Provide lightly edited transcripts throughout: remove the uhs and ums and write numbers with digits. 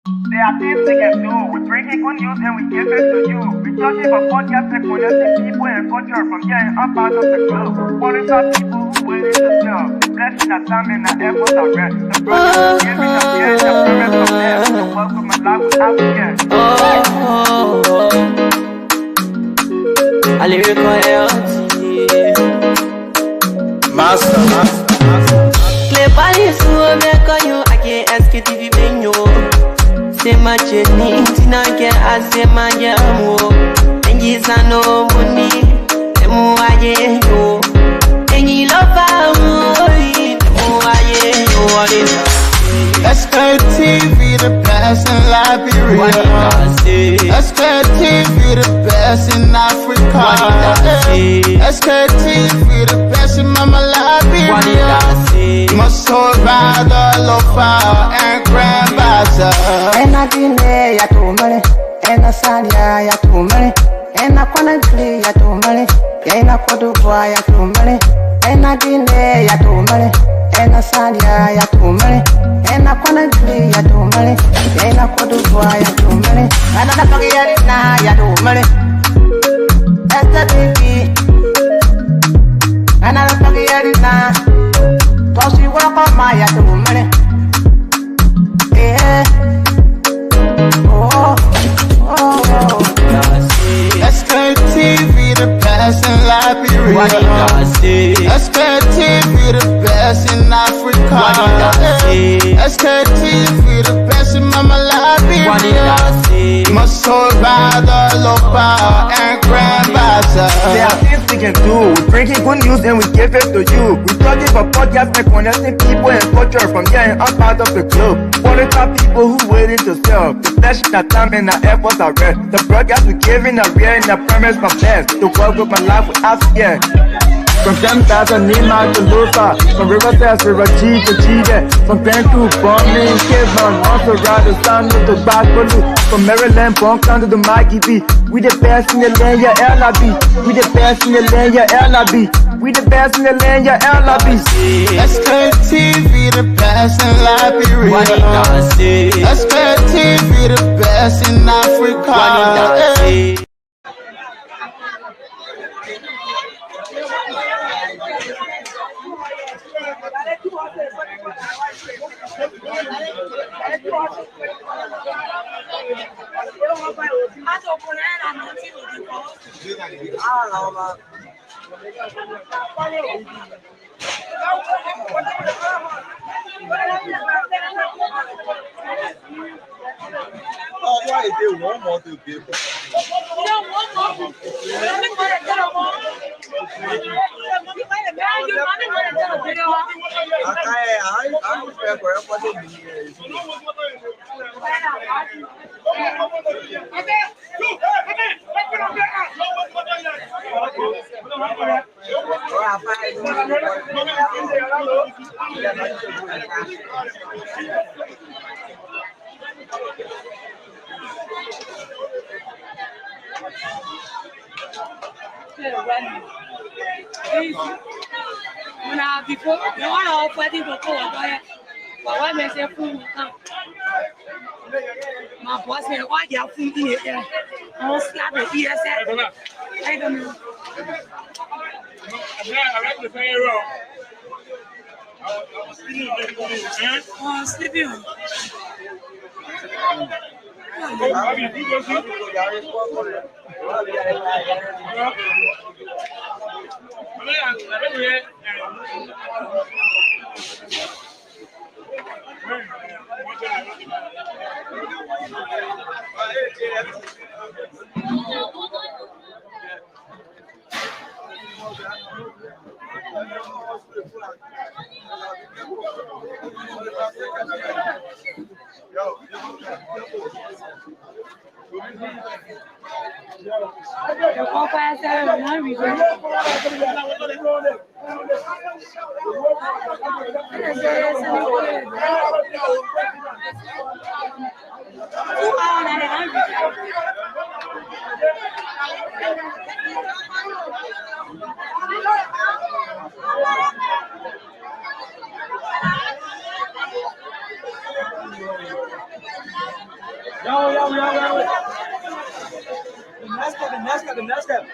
There are things we can do. We bring in good news and we give it to you. We judge it for podcast and connecting people and culture from here and up out of the globe. Worried about people who willing to sell. The blessing that time and the efforts are rest. The brothers giving us here and the parents from there. The work of my life without fear. I live Master. Play Paris, who make you? I can't Sktv menu. Say my journey, Tina get I say my yamu. And you no money, the more I get you. And you love the more I get you. Sktv, the best in Liberia. Sktv, the best in Africa. Sktv, the best in Mama Liberia. Must survive the lofa and grandbaza. And I didn't ya to money, and I said ya to money, and I couldn't play ya to money, and I could do ya to money, and I didn't ya to money, and I said ya to money, and I couldn't play ya to money, and I could do ya to money, and I forget it now ya to money. That's the baby, and I forget it now. Cause you walk on my ya to money. Yeah. Sktv, the best in Liberia. Sktv, the best in Africa. Sktv, the best in Mama Liberia. Must survive the lofa and grandbaza. There are things we can do. We bring in good news and we give it to you. We judge it for podcast and connecting people and culture from here and up out of the globe. Worried about people who willing to sell. The flesh, the time and the efforts are rest. The broadcast we giving are real and the premise from blessed. The work with my life without fear. From Jamaica, Nima to Lufa, from Riverside to Raji to Chile, from Bantu, Bombing, Kevon, Montserrat, San to Bacalu, from Maryland, Bonk to the Maggie B. We the best in the land, yeah, LIB. We the best in the land, yeah, LIB. We the best in the land, yeah, LIB. Sktv, the best in Liberia. Sktv, the best in Africa. Why is there one more to give? Before you want to fighting for why me say food my boss said why you have food here I will slap the ears I don't know I was sleeping The next step.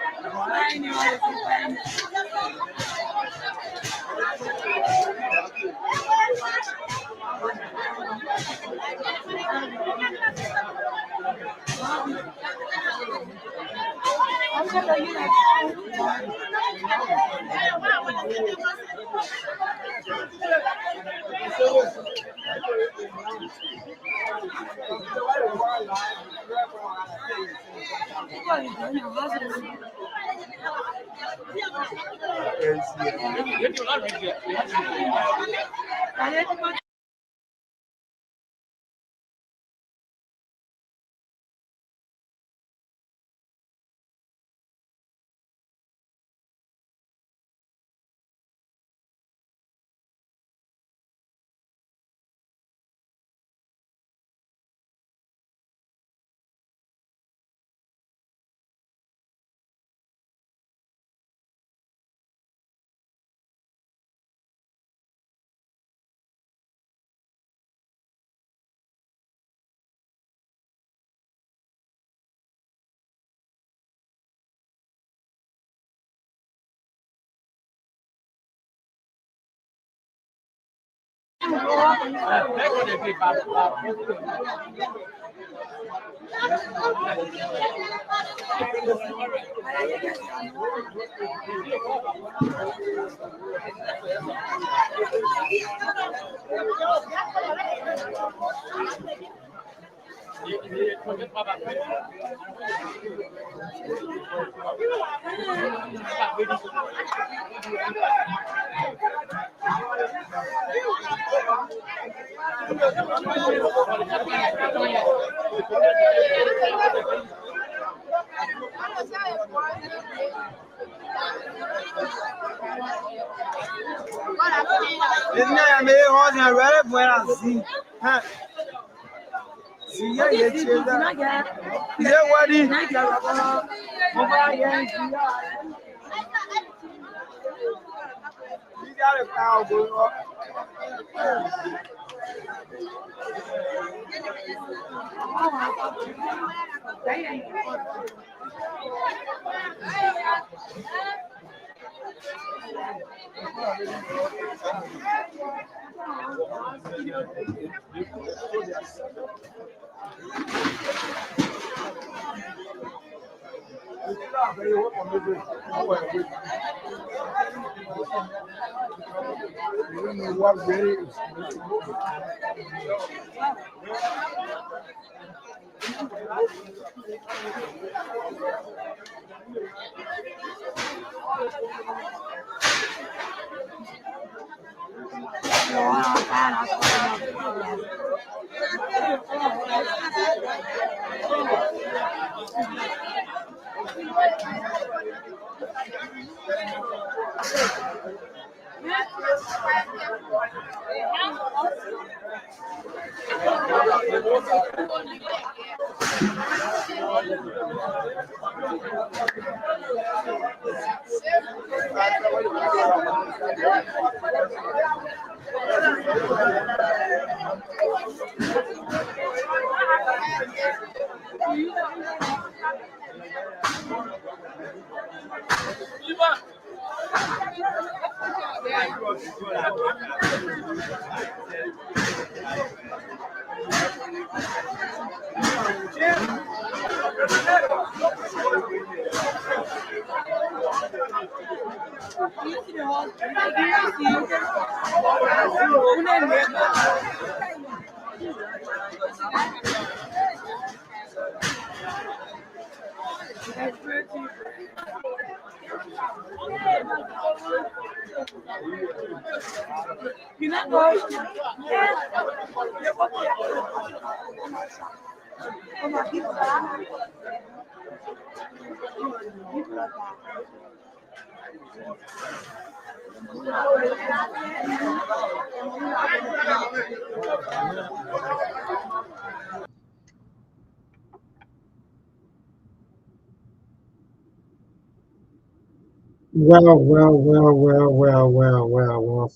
Well,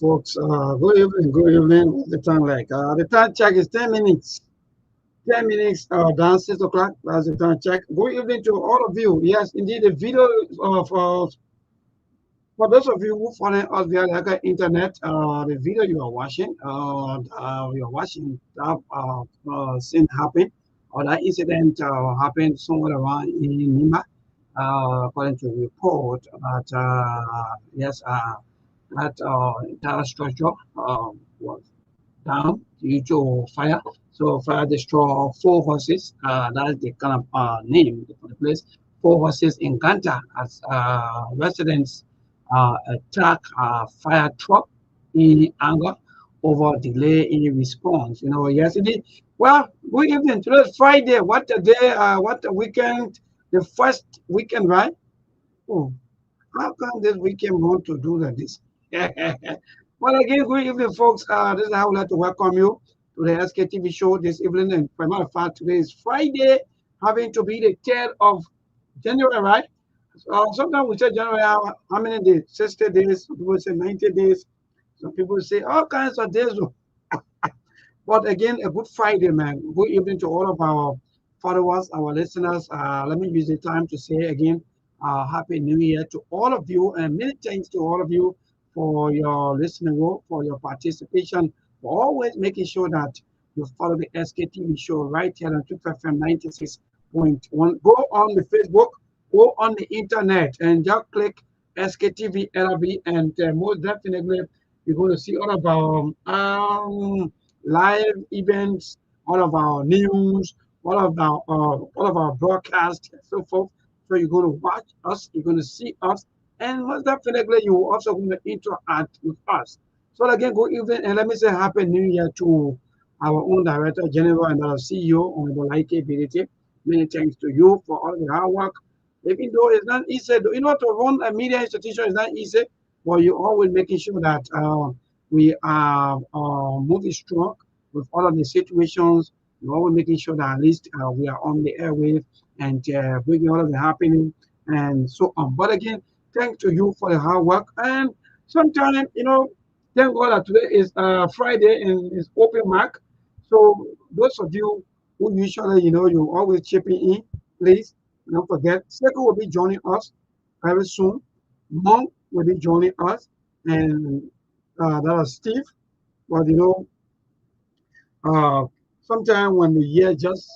folks. Good evening. Good evening. The time check is 10 minutes. 10 minutes down 6 o'clock. That's the time check. Good evening to all of you. Yes, indeed, the video of for those of you who follow us via the internet, the video you are watching that scene happen or that incident happened somewhere around in Nima, according to the report that yes, that entire structure was down due to fire. So fire destroyed 4 horses. That's the kind of name for the place. 4 horses in Ganta as residents attack a fire truck in anger over delay in response. You know, yesterday. Well, good evening. Today's Friday. What a day! What a weekend! The first weekend, right? Oh, how come this weekend want to do like this? Well, again, good evening, folks. This is how I would like to welcome you to the SKTV show this evening. And for matter of fact, today is Friday, having to be the 3rd of January, right? Sometimes we say January, how many days? 60 days. Some people say 90 days. Some people say all kinds of days. But again, a good Friday, man. Good evening to all of our followers, our listeners. Let me use the time to say again, Happy New Year to all of you, and many thanks to all of you for your listening, for your participation, for always making sure that you follow the SKTV show right here on FM 96.1. Go on the Facebook, go on the internet, and just click SKTV LB, and most definitely you're going to see all of our live events, all of our news, all of our broadcasts, and so forth. So you're going to watch us, you're going to see us, and most definitely you are also going to interact with us. So again, good evening, and let me say Happy New Year to our own Director General and our CEO on the Like Ability. Many thanks to you for all the hard work. Even though it's not easy, you know, to run a media institution is not easy, but you're always making sure that we are moving strong with all of the situations. We're always making sure that at least we are on the airwave and bringing all of the happening and so on. But again, thanks to you for the hard work. And sometimes, you know, thank God that today is Friday and it's open mic. So those of you who usually, you know, you always chipping in, please don't forget. Sekou will be joining us very soon. Monk will be joining us, and that is Steve. But you know, sometimes when the year just,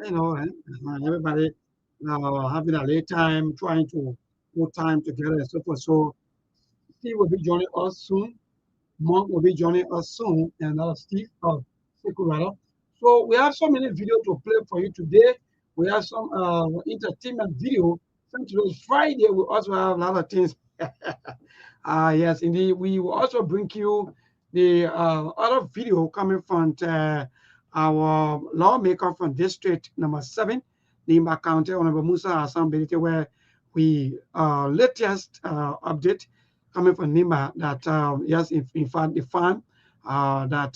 you know, everybody having a late time, trying to put time together and so forth. So Steve will be joining us soon. Monk will be joining us soon, and Steve Sekou. So we have so many videos to play for you today. We have some entertainment video. Since it was Friday, we also have a lot of things. Yes, indeed. We will also bring you the other video coming from our lawmaker from District number 7, Nimba County, Honorable Musa Hassan Benite, where we latest update coming from Nimba that yes, in fact, the farm that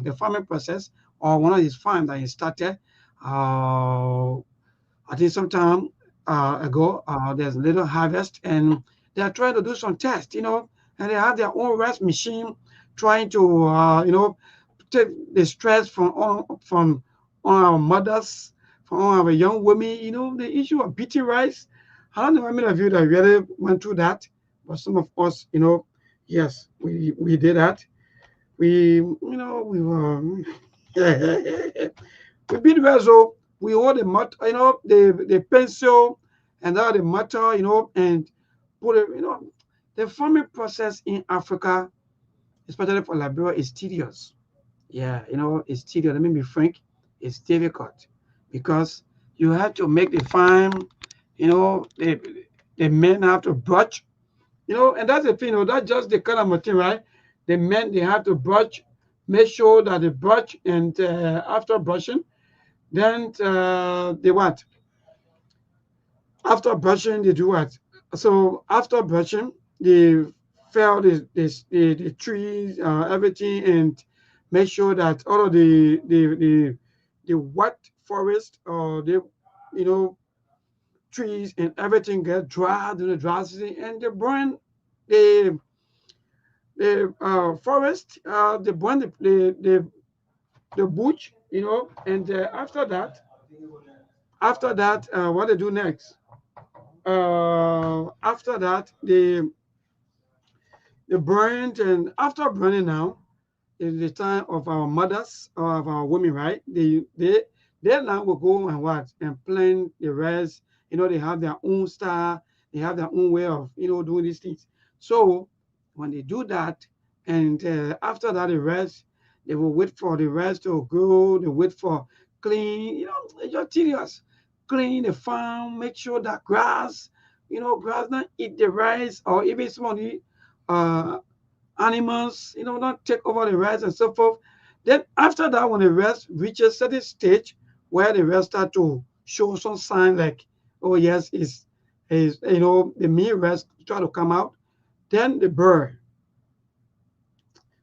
the farming process or one of his farms that he started, I think sometime ago, there's a little harvest, and they are trying to do some tests, you know, and they have their own rice machine trying to, you know, take the stress from on our mothers, from our young women, you know, the issue of beating rice. I don't know how many of you that really went through that, but some of us, you know, yes, we did that. We, you know, we were, we beat rice, so we hold the mat, you know, the pencil and now the matter, you know, and put it, you know, the farming process in Africa, especially for Liberia, is tedious. Yeah, you know, it's tedious. Let me be frank, it's difficult because you have to make the farm, you know, the men have to brush, you know, and that's the thing, you know, that's just the kind of thing, right? The men, they have to brush, make sure that they brush, and after brushing, then they what? After brushing, they do what? So after brushing, they fell the trees, everything, and make sure that all of the wet forest or the, you know, trees and everything get dry during the dry season, and they burn the forest, they burn the butch, you know, and after that, what they do next? After that, they burned, and after burning now, in the time of our mothers or of our women, right? They now will go and what and plan the rest. You know, they have their own style, they have their own way of doing these things. So when they do that, and after that the rest, they will wait for the rest to grow. They wait for clean. It's just tedious. Clean the farm, make sure that grass not eat the rice or even some of the uh animals, not take over the rice and so forth. Then after that, when the rest reaches certain stage where the rest start to show some sign like, oh yes, is the meal rest try to come out, then the bird.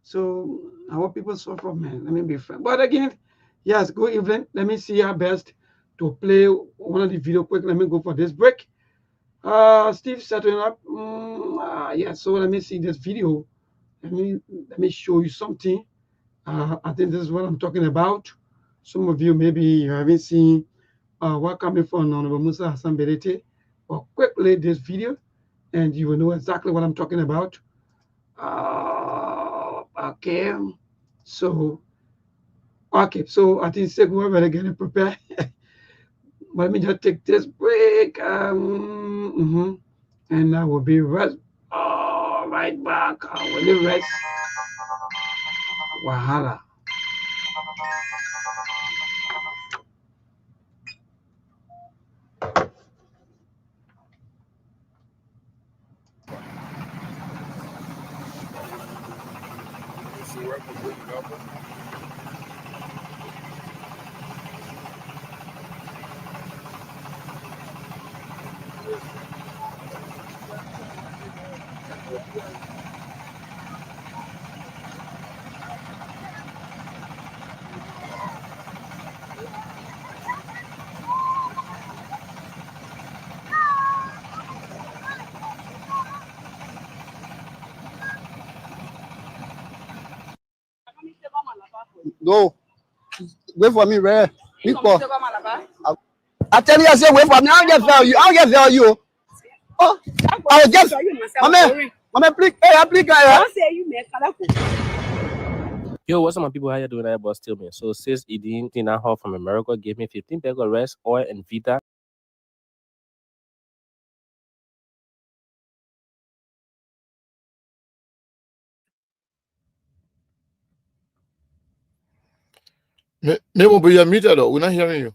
So our people suffer, man. Let me be frank. But again, yes, good evening. Let me see our best to play one of the video quick. Let me go for this break. Steve setting up. Yeah, so let me see this video. Let me show you something. I think this is what I'm talking about. Some of you maybe you haven't seen what coming from Honorable Musa Hassan Berete, but quickly this video, and you will know exactly what I'm talking about. Okay, so so I think we're ready getting prepared. Let me just take this break. And I will be right back. I will rest. Wahala. No. Wait for me, Ray. I tell you, I say, wait for me. I don't get value. I don't get value. Oh, I will just. Mama, please. Hey, I please, Yo, what's up, my people? How you doing? That boss still me. So, sis Edin Tina Hall from America gave me 15 bag of rest, oil, and Vita. Nemo, but you're muted though. We're not hearing you.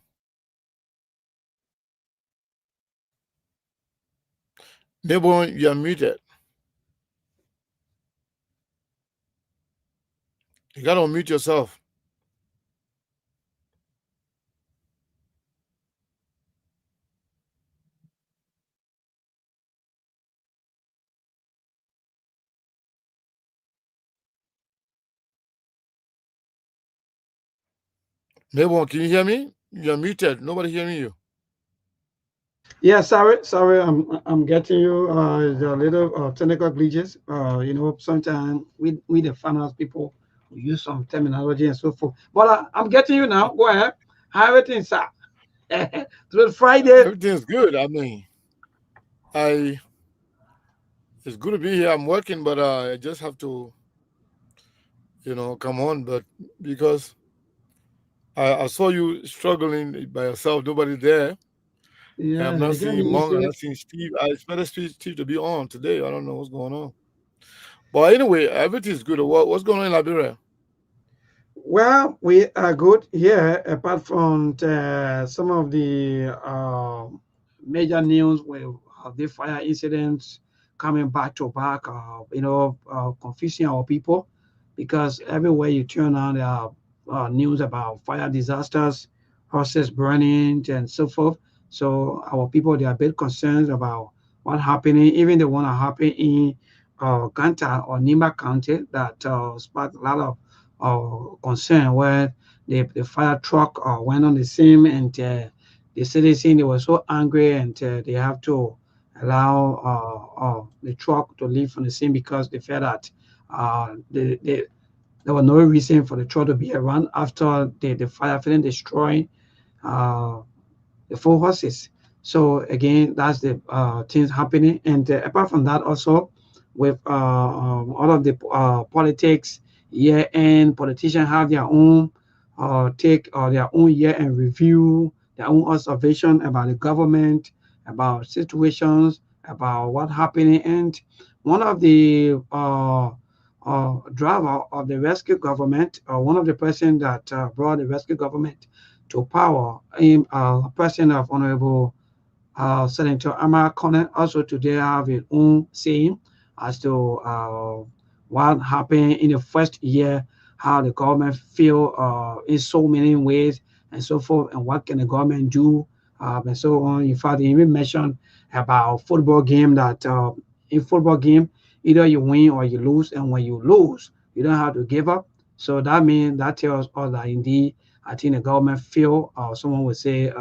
Nemo, you're muted. You gotta unmute yourself. Nemo, can you hear me? You're muted. Nobody hearing you. Yeah, sorry, I'm getting you. The little technical glitches. Sometimes we the finance people we use some terminology and so forth. But I'm getting you now. Go ahead. How everything, sir? Through Friday. Everything's good. I mean, it's good to be here. I'm working, but I just have to, come on. But because I saw you struggling by yourself, nobody there. Yeah, I'm not seeing Monk. I'm not seeing Steve. I expected Steve to be on today. I don't know what's going on. But anyway, everything's good. What's going on in Liberia? Well, we are good here, apart from some of the major news with the fire incidents coming back to back, confusing our people because everywhere you turn on, there are news about fire disasters, houses burning, and so forth. So our people, they are a bit concerned about what's happening, even the one that happened in Ganta or Nimba County that sparked a lot of concern where the fire truck went on the scene and the citizen they were so angry and they have to allow the truck to leave from the scene because they felt that the There was no reason for the troll to be around after the fire feeling destroying uh, the 4 horses. So again, that's the things happening. And apart from that, also with all of the politics, year end, politicians have their own take or their own year end review, their own observation about the government, about situations, about what happening. And one of the driver of the rescue government, one of the person that brought the rescue government to power, him, person of Honorable Senator Amar Connell, also today have his own saying as to what happened in the first year, how the government feel in so many ways and so forth, and what can the government do, and so on. In fact, he even mentioned about football game that in football game, either you win or you lose, and when you lose, you don't have to give up. So that means that tells us that indeed, I think the government feel, someone would say,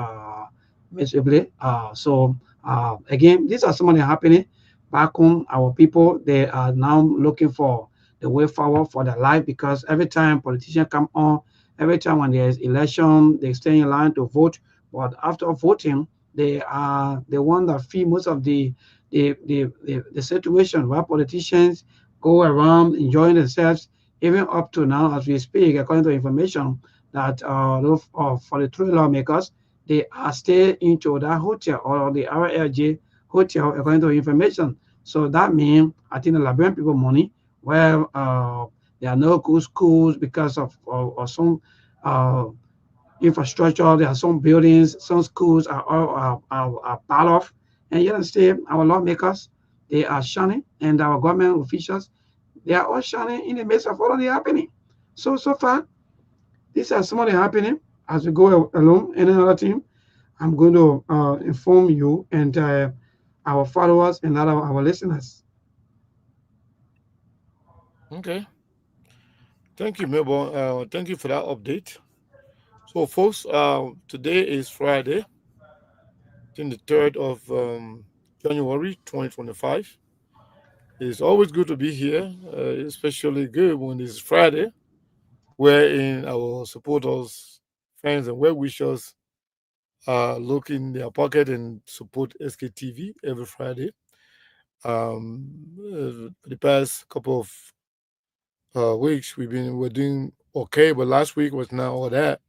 miserably. Again, these are some of the happening back home. Our people, they are now looking for the way forward for their life, because every time politicians come on, every time when there's election, they stay in line to vote. But after voting, they are the one that feel most of the situation, where politicians go around enjoying themselves. Even up to now, as we speak, according to information that for the three lawmakers, they are staying into that hotel or the RLJ hotel, according to information. So that means I think the Liberian people money, where there are no good schools because of some uh, infrastructure. There are some buildings, some schools are part of, and yet still our lawmakers, they are shining, and our government officials, they are all shining in the midst of all of the happening. So far, these are some of the happening as we go along. And another thing, I'm going to inform you and our followers and our listeners. Okay. Thank you, Melbourne. Thank you for that update. So, folks, today is Friday, the 3rd of January 2025. It's always good to be here, especially good when it's Friday, wherein our supporters, fans, and well wishers look in their pocket and support SKTV every Friday. The past couple of weeks, we're doing okay, but last week was not all that.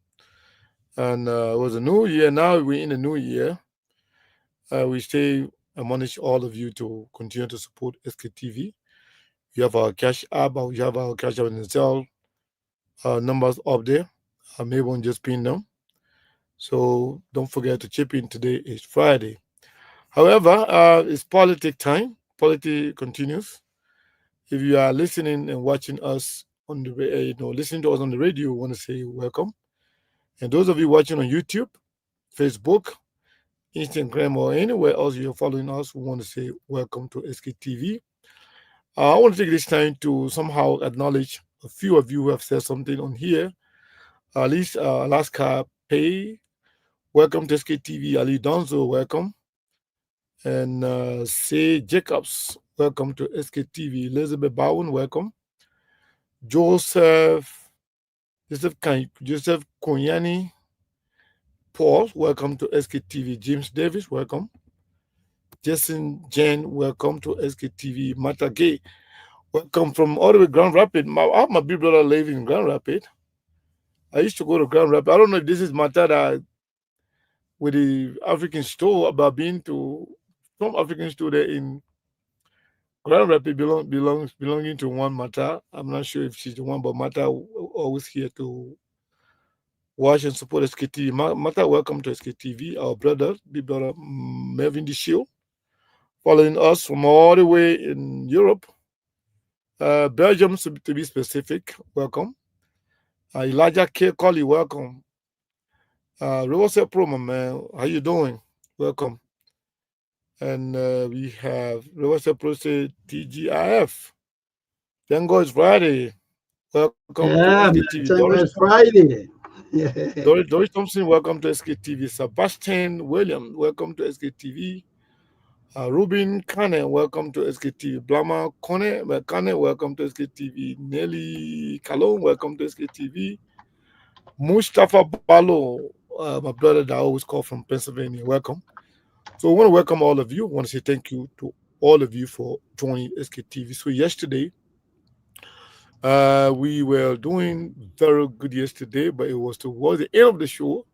And it was a new year. Now we're in a new year. We stay admonish all of you to continue to support SKTV. You have our cash app, or you have our cash app and Zelle numbers up there. Maybe won't just pin them. So don't forget to chip in. Today is Friday. However, it's politic time. Politics continues. If you are listening and watching us on the listening to us on the radio, we want to say welcome. And those of you watching on YouTube, Facebook, Instagram, or anywhere else you're following us, we want to say welcome to SKTV. I want to take this time to somehow acknowledge a few of you who have said something on here. At least Alaska Pay, welcome to SKTV. Ali Donzo, welcome. And Say Jacobs, welcome to SKTV. Elizabeth Bowen, welcome. Joseph Konyani Paul, welcome to SKTV. James Davis, welcome. Jason Jen, welcome to SKTV. Mata Gay, welcome from all the way Grand Rapids. My big brother live in Grand Rapids. I used to go to Grand Rapids. I don't know if this is Mata that with the African store about being to some African store there in Grand Rapids belonging to one Mata. I'm not sure if she's the one, but Mata always here to watch and support SKTV. Mata, welcome to SKTV. Our brother, big brother Melvin the Shield, following us from all the way in Europe. Belgium, to be specific, welcome. Elijah K. Colley, welcome. Riverside Pro, my man, how you doing? Welcome. And we have Riverside Pro say TGIF. Thank God it's Friday. Welcome to SKTV. It's Friday. Doris Thompson, welcome to SKTV. Sebastian William, welcome to SKTV. Ruben Kane, welcome to SKTV. Blama Kane, welcome to SKTV. Nelly Kalon, welcome to SKTV. Mustafa Balo, my brother that I always call from Pennsylvania, welcome. So I want to welcome all of you. I want to say thank you to all of you for joining SKTV. So yesterday, we were doing very good yesterday, but it was towards the end of the show.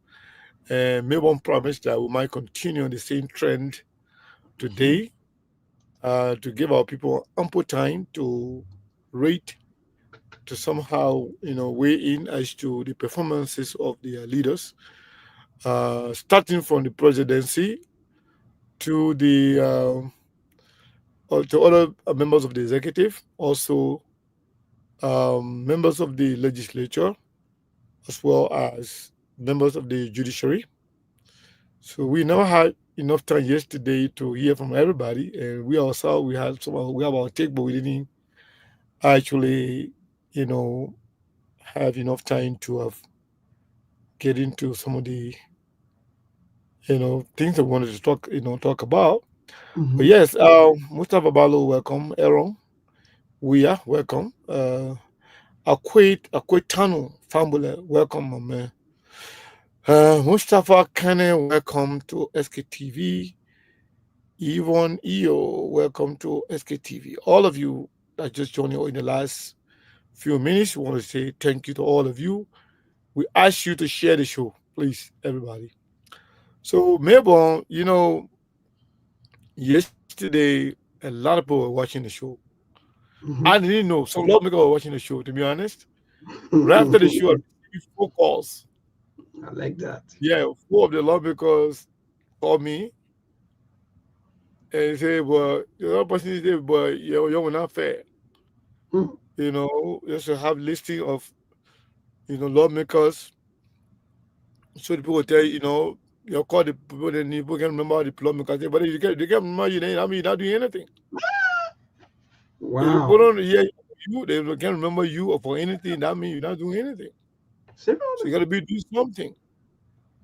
And Melbourne promised that we might continue on the same trend today, to give our people ample time to rate, to somehow weigh in as to the performances of their leaders, starting from the presidency to the to other members of the executive, also members of the legislature, as well as members of the judiciary. So we never had enough time yesterday to hear from everybody, and we also we have our take, but we didn't actually, have enough time to get into some of the things that we wanted to talk about. But yes, Mustafa Balo, welcome. Aaron, we are welcome. Akwetano Fambula, welcome, my man. Mustafa Kane, welcome to SKTV. Yvonne EO, welcome to SKTV. All of you that just joined in the last few minutes, we want to say thank you to all of you. We ask you to share the show, please, everybody. So, Melbourne, yesterday, a lot of people were watching the show. I didn't know. Some lawmakers were watching the show, to be honest. Right after the show, I received 4 calls. I like that. Yeah, 4 of the lawmakers called me and say, "Well, the other person said, but you're not fair. You should have listing of lawmakers, so the people will tell you call the people, then people can remember the lawmakers. But if they can't remember you, then I mean, you're not doing anything. If Wow. people don't hear you, they can't remember you or for anything. That means you're not doing anything. So you got to be doing something.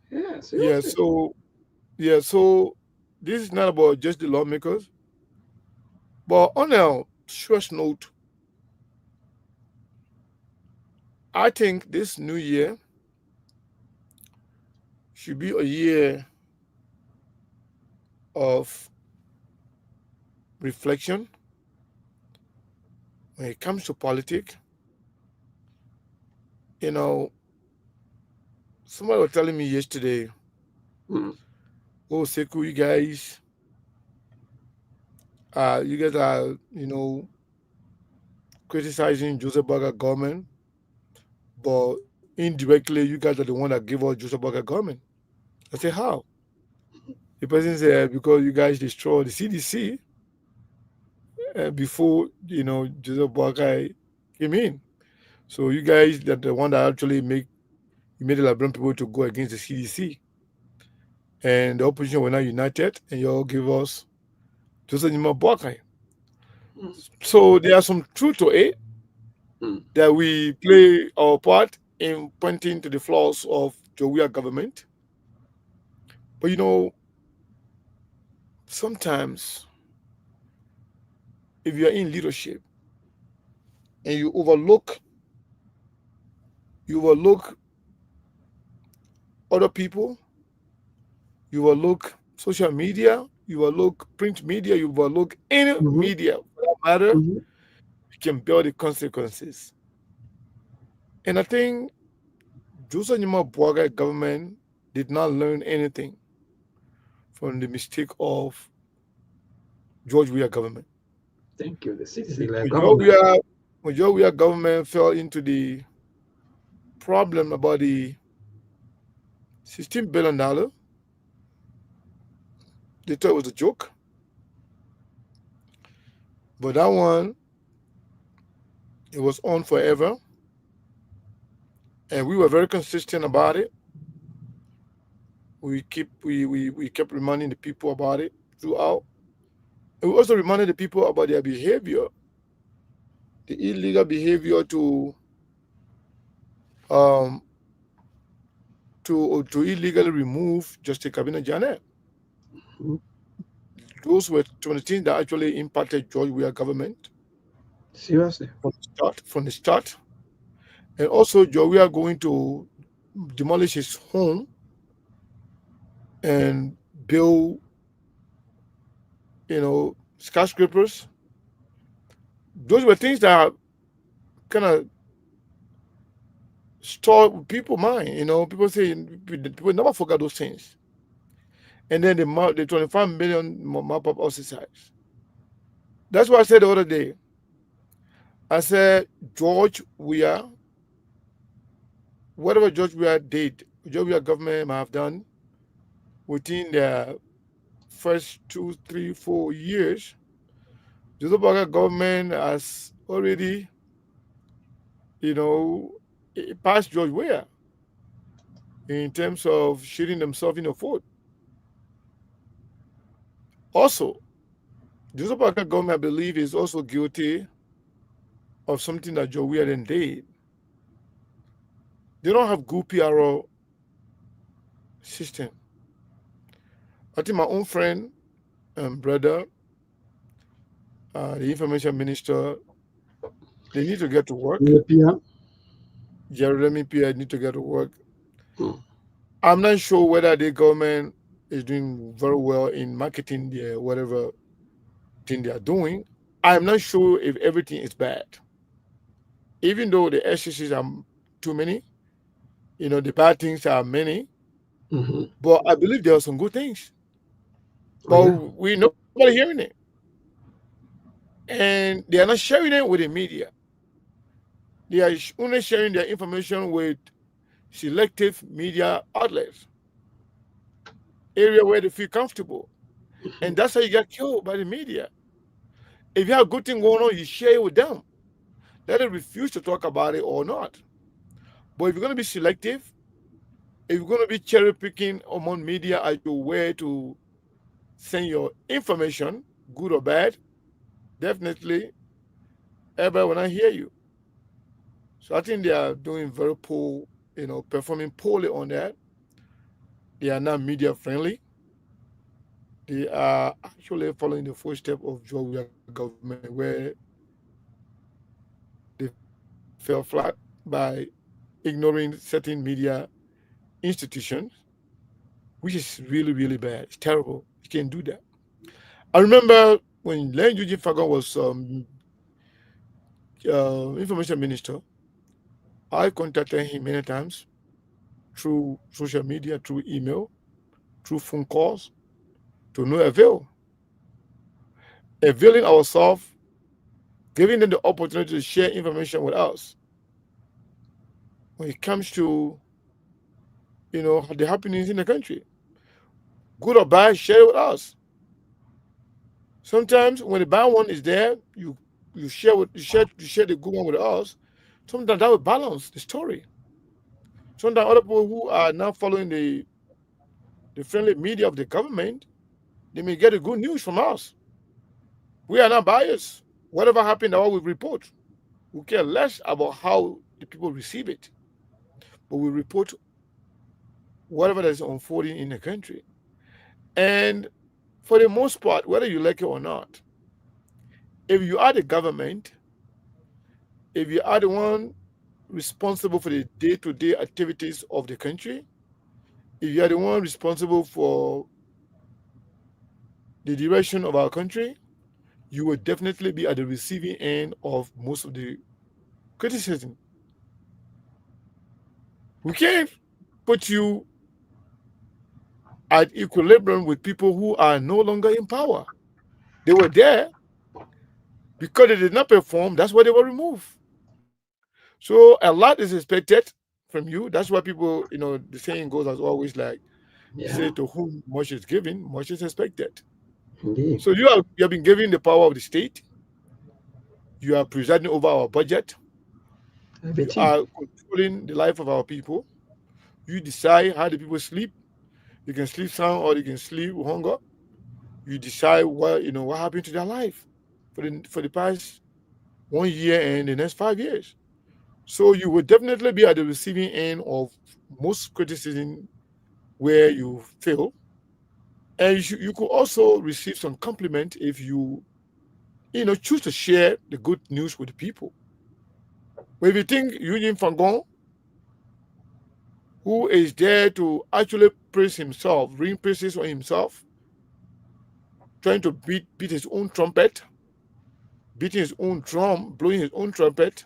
Yeah, Yeah. seriously. So this is not about just the lawmakers, but on a serious note, I think this new year should be a year of reflection when it comes to politics. Somebody was telling me yesterday, "Oh, Seku, you guys are, criticizing Joseph Burger government, but indirectly, you guys are the one that give us Joseph Burger government." I said, "How?" The person said, "Because you guys destroyed the CDC before, Joseph Burger came in. So you guys that the one that actually made the Liberian people to go against the CDC, and the opposition were not united, and you all give us Joseph Burger." So there are some truth to it, that we play our part in pointing to the flaws of Jowia government. But sometimes if you are in leadership and you overlook other people, you overlook social media, you overlook print media, you overlook any media for that matter, you can bear the consequences. And I think Joseph Buaga government did not learn anything from the mistake of George Weah government. Thank you. The citizen government. Weah government fell into the problem about the $16 billion. They thought it was a joke. But that one, it was on forever. And we were very consistent about it. We kept reminding the people about it throughout. And we also reminded the people about their behavior, the illegal behavior to illegally remove Justice Kabina Janet. those were some of the things that actually impacted George Weah government Seriously. from the start. And also George Weah going to demolish his home and build, skyscrapers. Those were things that kind of store people mind. People say people never forget those things. And then the 25 million mop up exercise. That's what I said the other day. I said George Weah, whatever George Weah did, George Weah government might have done within the first 2, 3, 4 years, Joseph Boakai government has already, passed George Weah in terms of shooting themselves in the foot. Also, Joseph Boakai government, I believe, is also guilty of something that George Weah then did. They don't have good PRO system. I think my own friend and brother, the information minister, they need to get to work. Jeremy Pierre need to get to work. I'm not sure whether the government is doing very well in marketing their whatever thing they are doing. I'm not sure if everything is bad. Even though the SCCs are too many, the bad things are many, but I believe there are some good things. But we nobody hearing it. And they are not sharing it with the media. They are only sharing their information with selective media outlets, area where they feel comfortable. And that's how you get killed by the media. If you have a good thing going on, you share it with them. Let them refuse to talk about it or not. But if you're going to be selective, if you're going to be cherry picking among media as your way to send your information, good or bad, definitely everybody will not hear you. So I think they are doing very poor, performing poorly on that. They are not media friendly. They are actually following the footsteps of George Weah government, where they fell flat by ignoring certain media institutions, which is really, really bad. It's terrible. You can't do that. I remember when Len Yuji Fagon was information minister, I contacted him many times through social media, through email, through phone calls, to no avail. Availing ourselves, giving them the opportunity to share information with us. When it comes to, the happenings in the country, good or bad, share it with us. Sometimes when the bad one is there, you share the good one with us. Sometimes that will balance the story. Sometimes other people who are now following the friendly media of the government, they may get the good news from us. We are not biased. Whatever happened, what we report. We care less about how the people receive it, but we report whatever that is unfolding in the country. And for the most part, whether you like it or not, if you are the government, if you are the one responsible for the day-to-day activities of the country, if you are the one responsible for the direction of our country, you will definitely be at the receiving end of most of the criticism. We can't put you at equilibrium with people who are no longer in power. They were there because they did not perform. That's why they were removed. So a lot is expected from you. That's why people, the saying goes as always, like, say to whom much is given, much is expected. Indeed. So you have been given the power of the state. You are presiding over our budget. Everything. You are controlling the life of our people. You decide how the people sleep. You can sleep sound or you can sleep with hunger. You decide what happened to their life for the past 1 year and the next 5 years. So you will definitely be at the receiving end of most criticism where you fail. And you could also receive some compliment if you choose to share the good news with the people. But if you think Eugene Fangon, who is there to actually praise himself, ring praises on himself, trying to beat his own trumpet, beating his own drum, blowing his own trumpet,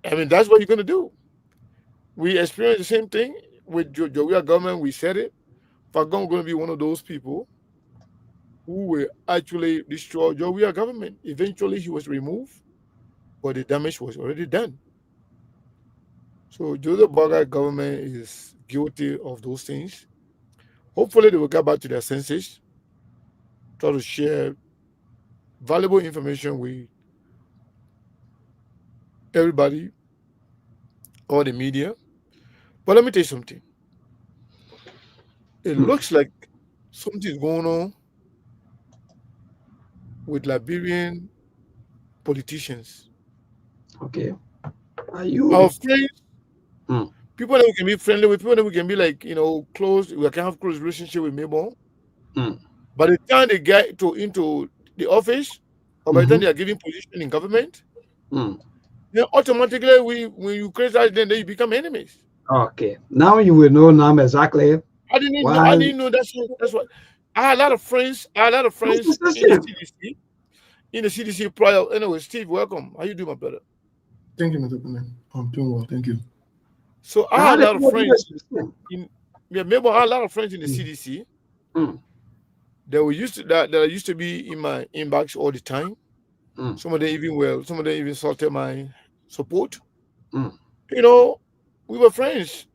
I mean, that's what you're going to do. We experienced the same thing with Jowia government. We said it. Fangon going to be one of those people who will actually destroy Jowia government. Eventually, he was removed, but the damage was already done. So Joseph Boakai government is guilty of those things. Hopefully, they will get back to their senses, try to share valuable information with everybody, all the media. But let me tell you something. It looks like something's going on with Liberian politicians. Okay. Are you Our friends, people that we can be friendly with, people that we can be like, close, we can have close relationship with Mabon. By the time they get into the office, or by the time they are given position in government, then automatically when you criticize them, then you become enemies. Okay. Now you will know now exactly. I didn't know that's what I had a lot of friends. In the CDC. In the CDC prior. Anyway, Steve, welcome. How you doing, my brother? Thank you, Mr. Kunen. I'm doing well, thank you. So I had a lot of friends maybe I had a lot of friends in the CDC. That used to be in my inbox all the time. Some of them even salted my support. We were friends.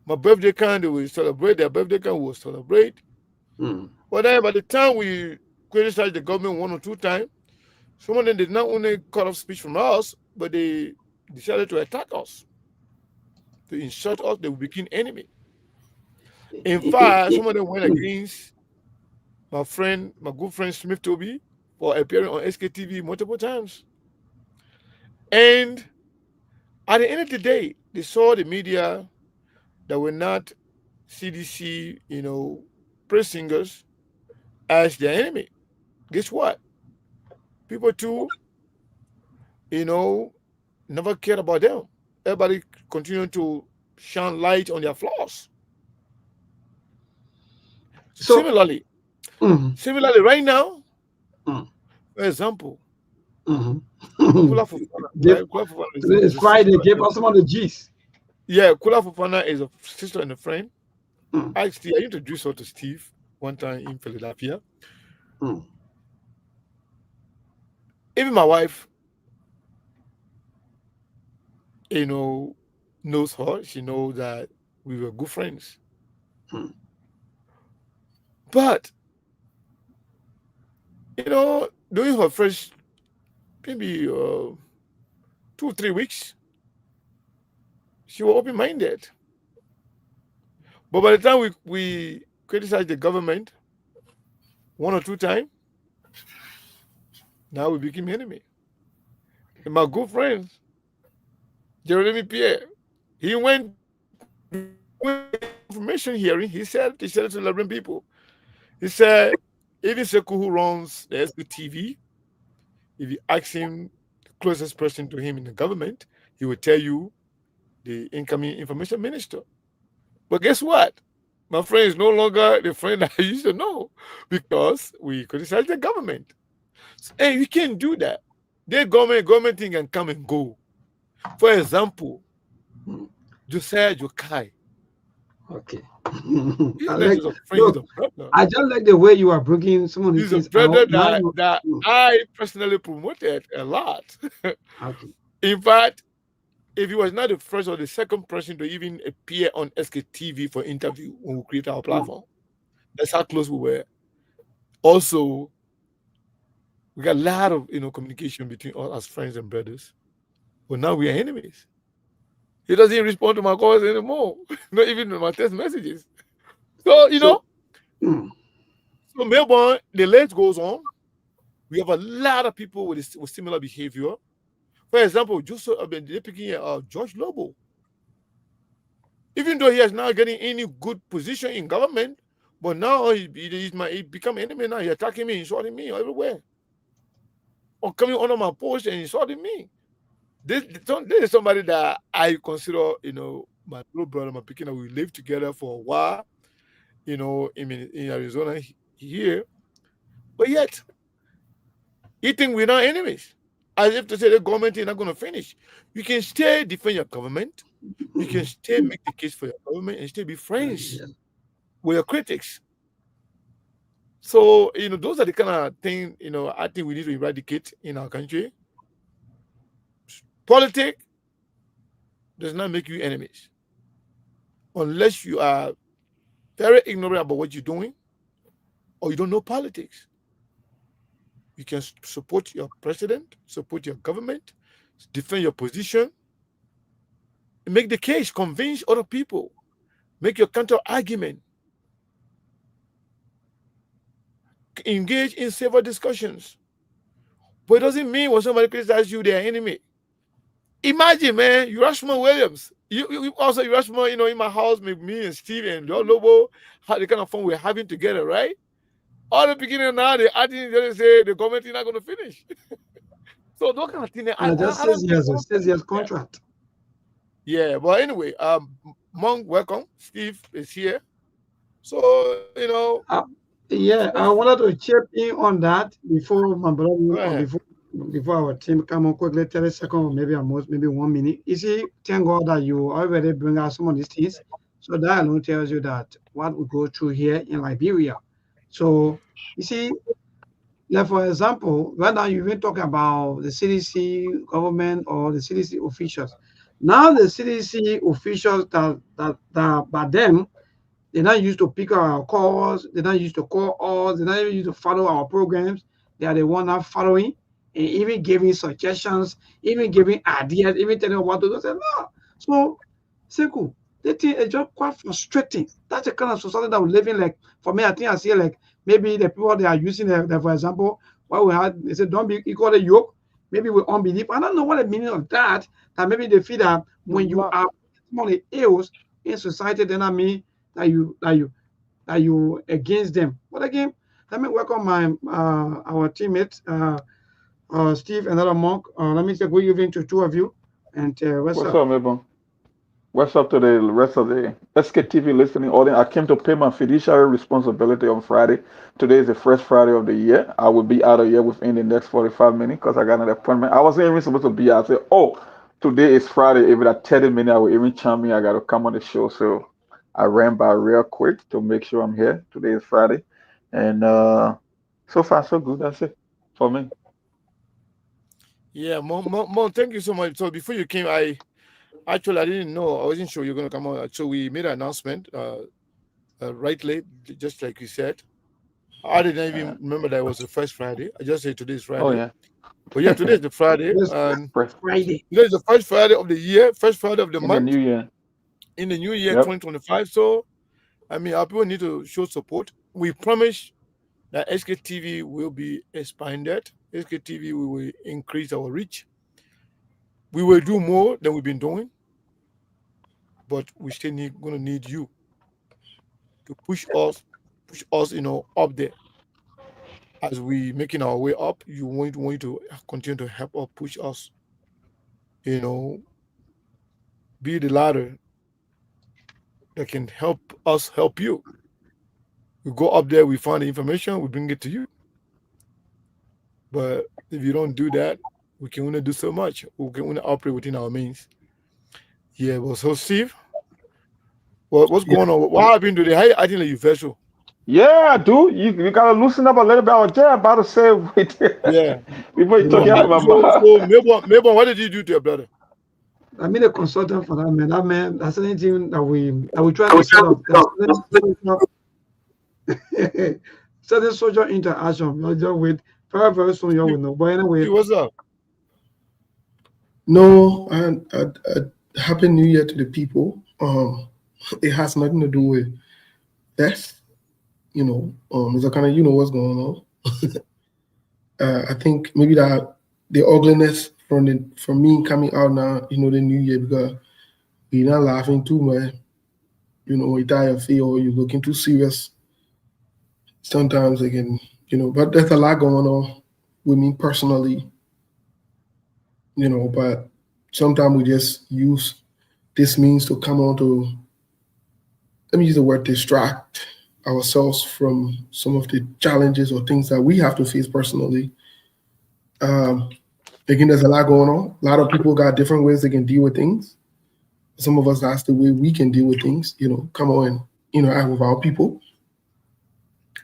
My birthday card, we celebrate. Their birthday card, we will celebrate. But then by the time we criticized the government 1 or 2 times, some of them did not only cut off speech from us, but they decided to attack us. To insult us, they would become enemy. In fact, some of them went against my good friend Smith Toby for appearing on Sktv multiple times. And at the end of the day, they saw the media that were not CDC, praise singers as their enemy. Guess what? People too, never cared about them. Everybody continued to shine light on their flaws. So, similarly, right now, for example, it's Friday. Give us some of the G's. Yeah, Kula Fofana is a sister and a friend. Actually, I introduced her to Steve one time in Philadelphia. Even my wife, knows her. She knows that we were good friends. But, during her first maybe 2 or 3 weeks, she was open-minded. But by the time we criticized the government 1 or 2 times, now we became enemy. And my good friend, Jeremy Pierre, he went information hearing. He said to the Liberian people, he said, even Sekou, who runs the Sktv, if you ask him, the closest person to him in the government, he will tell you the incoming information minister. But guess what? My friend is no longer the friend I used to know because we criticize the government. And you can't do that. The government thing can come and go. For example, Josiah Jokai. Okay. I just like the way you are bringing some of these things. He's a brother that I personally promoted a lot. Okay. In fact, if he was not the first or the second person to even appear on Sktv for interview when we created our platform, that's how close we were. Also, we got a lot of communication between us as friends and brothers, but now we are enemies. He doesn't even respond to my calls anymore, not even my text messages. So so Melbourne, the list goes on. We have a lot of people with similar behavior. For example, they're picking George Lobo. Even though he is not getting any good position in government, But now he become enemy now. He attacking me, insulting me everywhere. Or coming under my post and insulting me. This is somebody that I consider, my little brother, my picking. We lived together for a while, in Arizona here. But yet, he think we're not enemies. As if to say the government is not going to finish. You can still defend your government. You can still make the case for your government and still be friends with your critics. So, those are the kind of things, I think we need to eradicate in our country. Politics does not make you enemies. Unless you are very ignorant about what you're doing or you don't know politics. You can support your president, support your government, defend your position, make the case, convince other people, make your counter argument, engage in several discussions. But it doesn't mean when somebody criticizes you, they're enemy. Imagine, man, Urashima Williams. You also Urashima, in my house, me and Steve and John Lobo, how the kind of fun we're having together, right? All the beginning now, they say the government is not going to finish. So those kind of things. Just 6 years contract. Yeah, but anyway, Monk, welcome. Steve is here. So, yeah, I wanted to chip in on that before my brother, before our team come on quickly, 30 seconds, or maybe 1 minute. You see, thank God that you already bring out some of these things. So that alone tells you that what we go through here in Liberia. So you see, like for example, right now you've been talking about the CDC government or the CDC officials. Now the CDC officials that by them, they're not used to pick our calls, they're not used to call us, they're not even used to follow our programs. They are the one not following and even giving suggestions, even giving ideas, even telling what to do. Say, no. So, Seku, they think it's just quite frustrating. That's the kind of society that we're living like. For me, I think I see like maybe the people they are using, for example, what we had, they said, don't be equally yoked, maybe with unbelief. I don't know what the meaning of that, that maybe they feel that when you are small ills in society, then I mean that you against them. But again, let me welcome our teammates, Steve and other Monk. Let me say good evening to two of you. And what's up? What's up, Mabel? What's up to the rest of the Sktv listening audience? I came to pay my fiduciary responsibility on Friday. Today is the first Friday of the year. I will be out of here within the next 45 minutes because I got an appointment. I wasn't even supposed to be out. I said, oh, today is Friday. Even at 30 minutes, I will even chime me. I got to come on the show. So I ran by real quick to make sure I'm here. Today is Friday. And so far, so good. That's it for me. Yeah, Mom, thank you so much. So before you came, I didn't know. I wasn't sure you're going to come on. So we made an announcement right late, just like you said. I didn't even remember that it was the first Friday. I just said today is Friday. Oh, yeah. But yeah, today is the Friday. Friday. Today is the first Friday of the year, first Friday of the month. In the new year. In the new year, 2025. So, I mean, our people need to show support. We promise that Sktv will be expanded. Sktv will increase our reach. We will do more than we've been doing, but we still going to need you to push us, up there. As we making our way up, you want to continue to help us, push us, be the ladder that can help us help you. We go up there, we find the information, we bring it to you. But if you don't do that, we can only do so much. We can only operate within our means. Yeah, well, so Steve, what's going on? What happened today? How I think that you vessel? Yeah, dude, you gotta loosen up a little bit. I was just about to say yeah. Before you talk out my mouth. So maybe what did you do to your brother? I made a consultant for that man. That man, that's anything that we try to set up. Certain social interaction. You'll just wait. Very, very soon you will know. But anyway. What's up? No, and Happy New Year to the people. It has nothing to do with death. It's a kind of what's going on. I think maybe that the ugliness from me coming out now, the new year, because you're not laughing too much. You die of fear or you're looking too serious. sometimes they can, but there's a lot going on with me personally, but sometimes we just use this means to come on to, let me use the word, distract ourselves from some of the challenges or things that we have to face personally. Again, there's a lot going on. A lot of people got different ways they can deal with things. Some of us, that's the way we can deal with things, come on and interact with our people.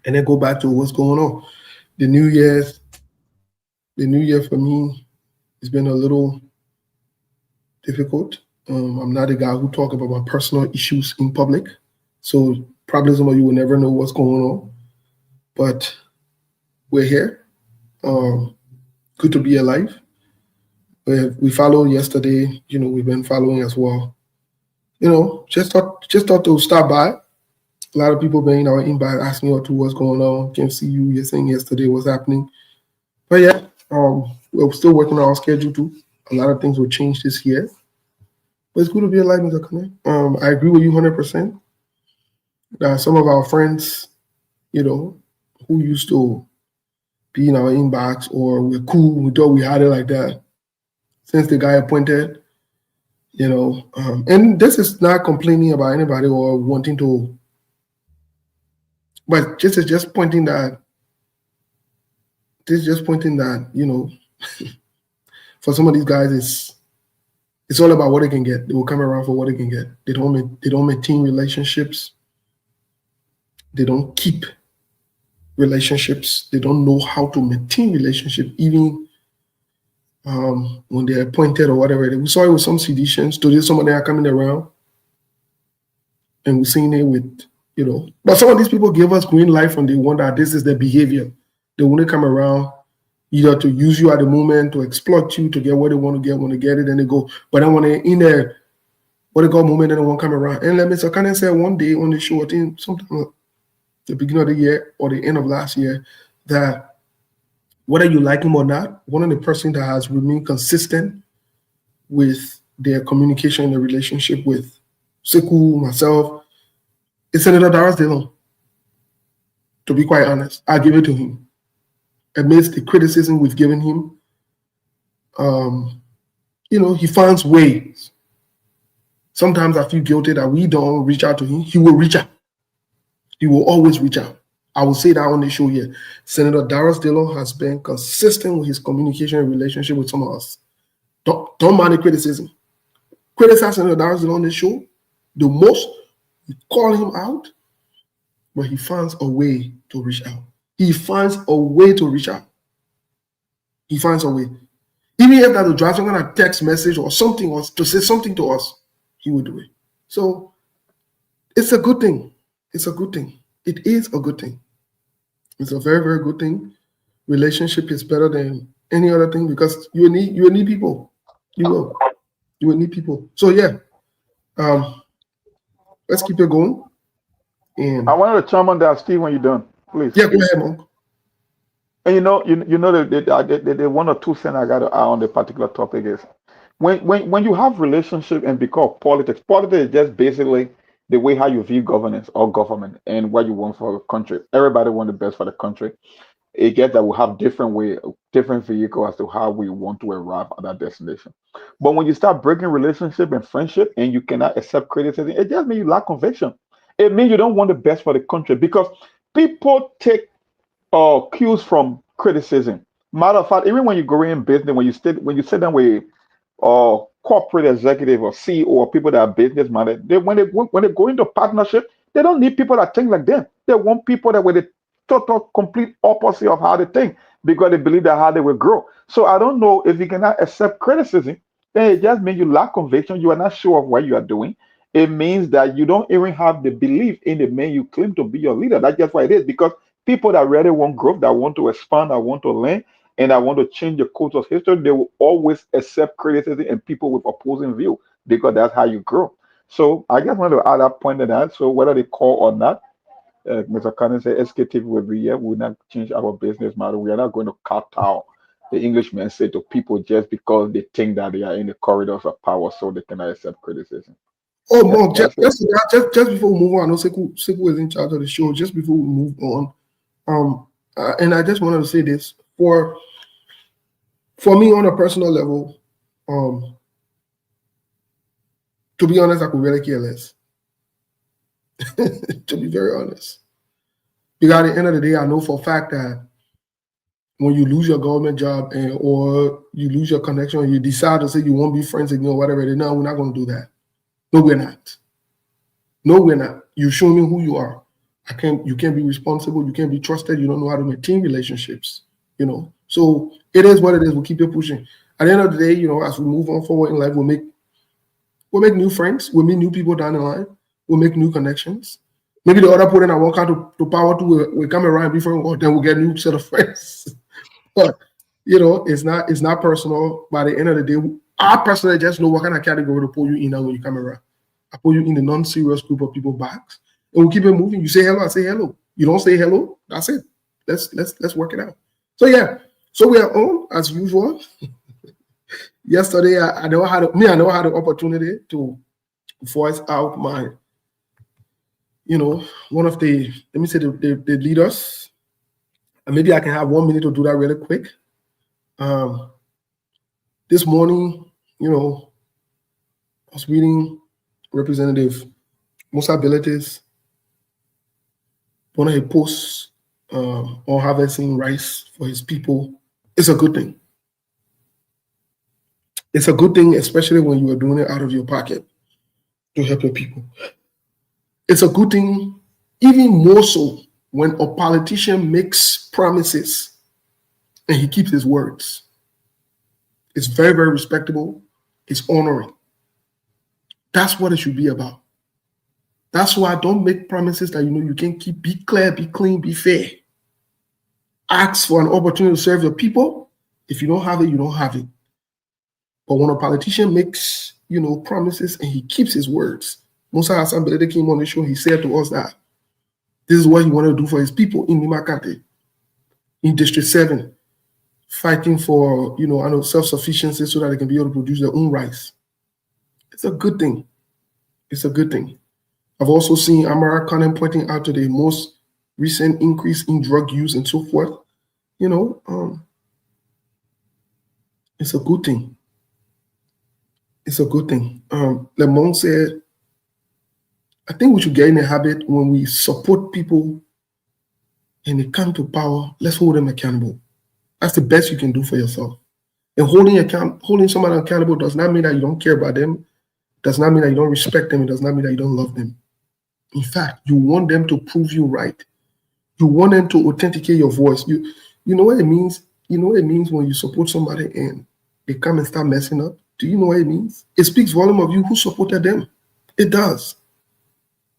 And then go back to what's going on. The New Year for me has been a little difficult. I'm not a guy who talk about my personal issues in public. So probably some of you will never know what's going on. But we're here. Good to be alive. We followed yesterday, we've been following as well. Just thought to stop by. A lot of people been in our inbox asking what's going on. Can't see you. You're saying yesterday what's happening. But yeah, we're still working on our schedule too. A lot of things will change this year. But it's good to be alive, Mr. Kane. I agree with you 100%. Some of our friends, who used to be in our inbox or we're cool, we thought we had it like that. Since the guy appointed, and this is not complaining about anybody or wanting to, but just pointing that, for some of these guys, it's all about what they can get. They will come around for what they can get. They don't maintain relationships. They don't keep relationships. They don't know how to maintain relationship, even when they're appointed or whatever. We saw it with some seditions. Today, some of them are coming around, and we're seeing it with, But some of these people give us green light when they want that this is their behavior. They want to come around either to use you at the moment, to exploit you, to get what they want to get. When they get it, then they go. But then when they're in there, what they call moment, then they won't come around. And let me kind of say one day on the show, I think sometime the beginning of the year or the end of last year, that whether you like him or not, one of the person that has remained consistent with their communication and the relationship with Sekou, myself, is Senator Darius Dillon. To be quite honest, I give it to him. Amidst the criticism we've given him, he finds ways. Sometimes I feel guilty that we don't reach out to him. He will reach out. He will always reach out. I will say that on the show here. Senator Darius Dillon has been consistent with his communication and relationship with some of us. Don't mind the criticism. Criticize Senator Darius Dillon on the show the most. You call him out, but he finds a way to reach out. He finds a way to reach out. He finds a way. Even if that to drive some kind of text message or something, or to say something to us, he will do it. So it's a good thing. It's a good thing. It is a good thing. It's a very, very good thing. Relationship is better than any other thing because you will need people. You will need people. So yeah, let's keep it going. And I wanted to chime on that, Steve, when you're done, please. Yeah, go ahead, Monk. And the one or two things I got to add on the particular topic is when you have relationship and because politics is just basically the way how you view governance or government and what you want for the country. Everybody want the best for the country. It gets that we have different vehicle as to how we want to arrive at that destination. But when you start breaking relationship and friendship and you cannot accept criticism, it just means you lack conviction. It means you don't want the best for the country because people take cues from criticism. Matter of fact, even when you go in business, when you sit down with corporate executive or CEO or people that are business minded, when they go into partnership, they don't need people that think like them. They want people that were the total complete opposite of how they think because they believe that how they will grow. So I don't know if you cannot accept criticism, then it just means you lack conviction. You are not sure of what you are doing. It means that you don't even have the belief in the man you claim to be your leader. That's just what it is. Because people that really want growth, that want to expand, that want to learn, and that want to change the course of history, they will always accept criticism and people with opposing view because that's how you grow. So I just want to add that point to that. So whether they call or not, Mr. Cannon said SKTV will be here. We will not change our business model. We are not going to cut out the Englishman say to people just because they think that they are in the corridors of power so they cannot accept criticism. Oh, Mark, just before we move on, I know Sekou is in charge of the show. Just before we move on, And I just wanted to say this for me on a personal level. To be honest, I could really care less. To be very honest, because at the end of the day, I know for a fact that when you lose your government job or you lose your connection, and you decide to say you won't be friends again or whatever, no, we're not going to do that. No, we're not. No, we're not. You show me who you are. You can't be responsible. You can't be trusted. You don't know how to maintain relationships. So it is what it is. We'll keep it pushing. At the end of the day, as we move on forward in life, we'll make new friends. We'll meet new people down the line. We'll make new connections. Maybe the other person I walk out to power to will come around before, then we'll get a new set of friends. But it's not personal. By the end of the day, I personally just know what kind of category to pull you in when you come around. I put you in a non-serious group of people backs, and we'll keep it moving. You say hello, I say hello. You don't say hello, that's it. Let's work it out. So yeah, so we are on as usual. Yesterday, I never had the opportunity to voice out my, one of the, let me say the leaders, and maybe I can have 1 minute to do that really quick. This morning, I was reading Representative Musa Abilities, one of his posts on harvesting rice for his people. It's a good thing. It's a good thing, especially when you are doing it out of your pocket to help your people. It's a good thing, even more so when a politician makes promises and he keeps his words. It's very, very respectable. It's honoring. That's what it should be about. That's why don't make promises that you can't keep. Be clear, be clean, be fair. Ask for an opportunity to serve your people. If you don't have it, you don't have it. But when a politician makes, promises and he keeps his words, Musa Hassan Belede came on the show, he said to us that this is what he wanted to do for his people in Nimakate, in District 7, fighting for, self-sufficiency so that they can be able to produce their own rice. It's a good thing. It's a good thing. I've also seen Amara Khan pointing out to the most recent increase in drug use and so forth. It's a good thing. It's a good thing. Lemon said, I think we should get in a habit when we support people and they come to power, let's hold them accountable. That's the best you can do for yourself. And holding somebody accountable does not mean that you don't care about them, does not mean that you don't respect them, it does not mean that you don't love them. In fact, you want them to prove you right. You want them to authenticate your voice. You know what it means? You know what it means when you support somebody and they come and start messing up? Do you know what it means? It speaks volume of you who supported them. It does.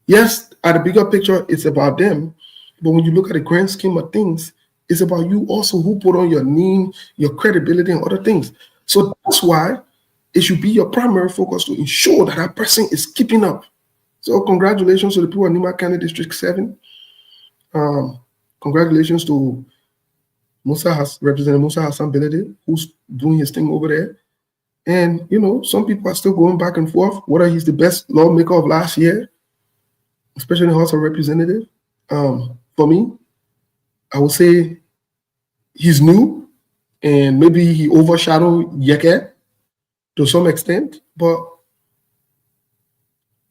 Yes, at the bigger picture, it's about them. But when you look at the grand scheme of things, it's about you also who put on your name, your credibility, and other things. So that's why it should be your primary focus to ensure that that person is keeping up. So congratulations to the people in Nima County District 7. Congratulations to Representative Musa Hassan Belede, who's doing his thing over there. And, some people are still going back and forth, whether he's the best lawmaker of last year, especially in the House of Representatives. For me, I would say he's new, and maybe he overshadowed Yeke to some extent, but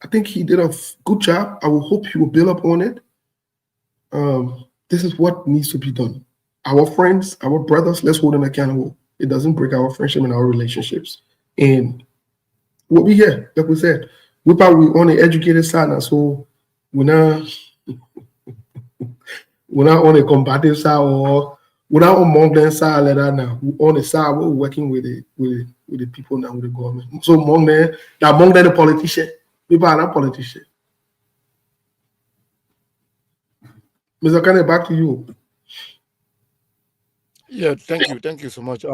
I think he did a good job. I will hope he will build up on it. This is what needs to be done. Our friends, our brothers, let's hold them accountable. It doesn't break our friendship and our relationships. And we'll be here, like we said. We're probably on the educated side now, so we're not on the combative side or we're not on them side like that now. We're on the side, we're working with the people now, with the government. So among them the politicians. People are not politicians. Mr. Kane, back to you. Yeah, thank you. Thank you so much.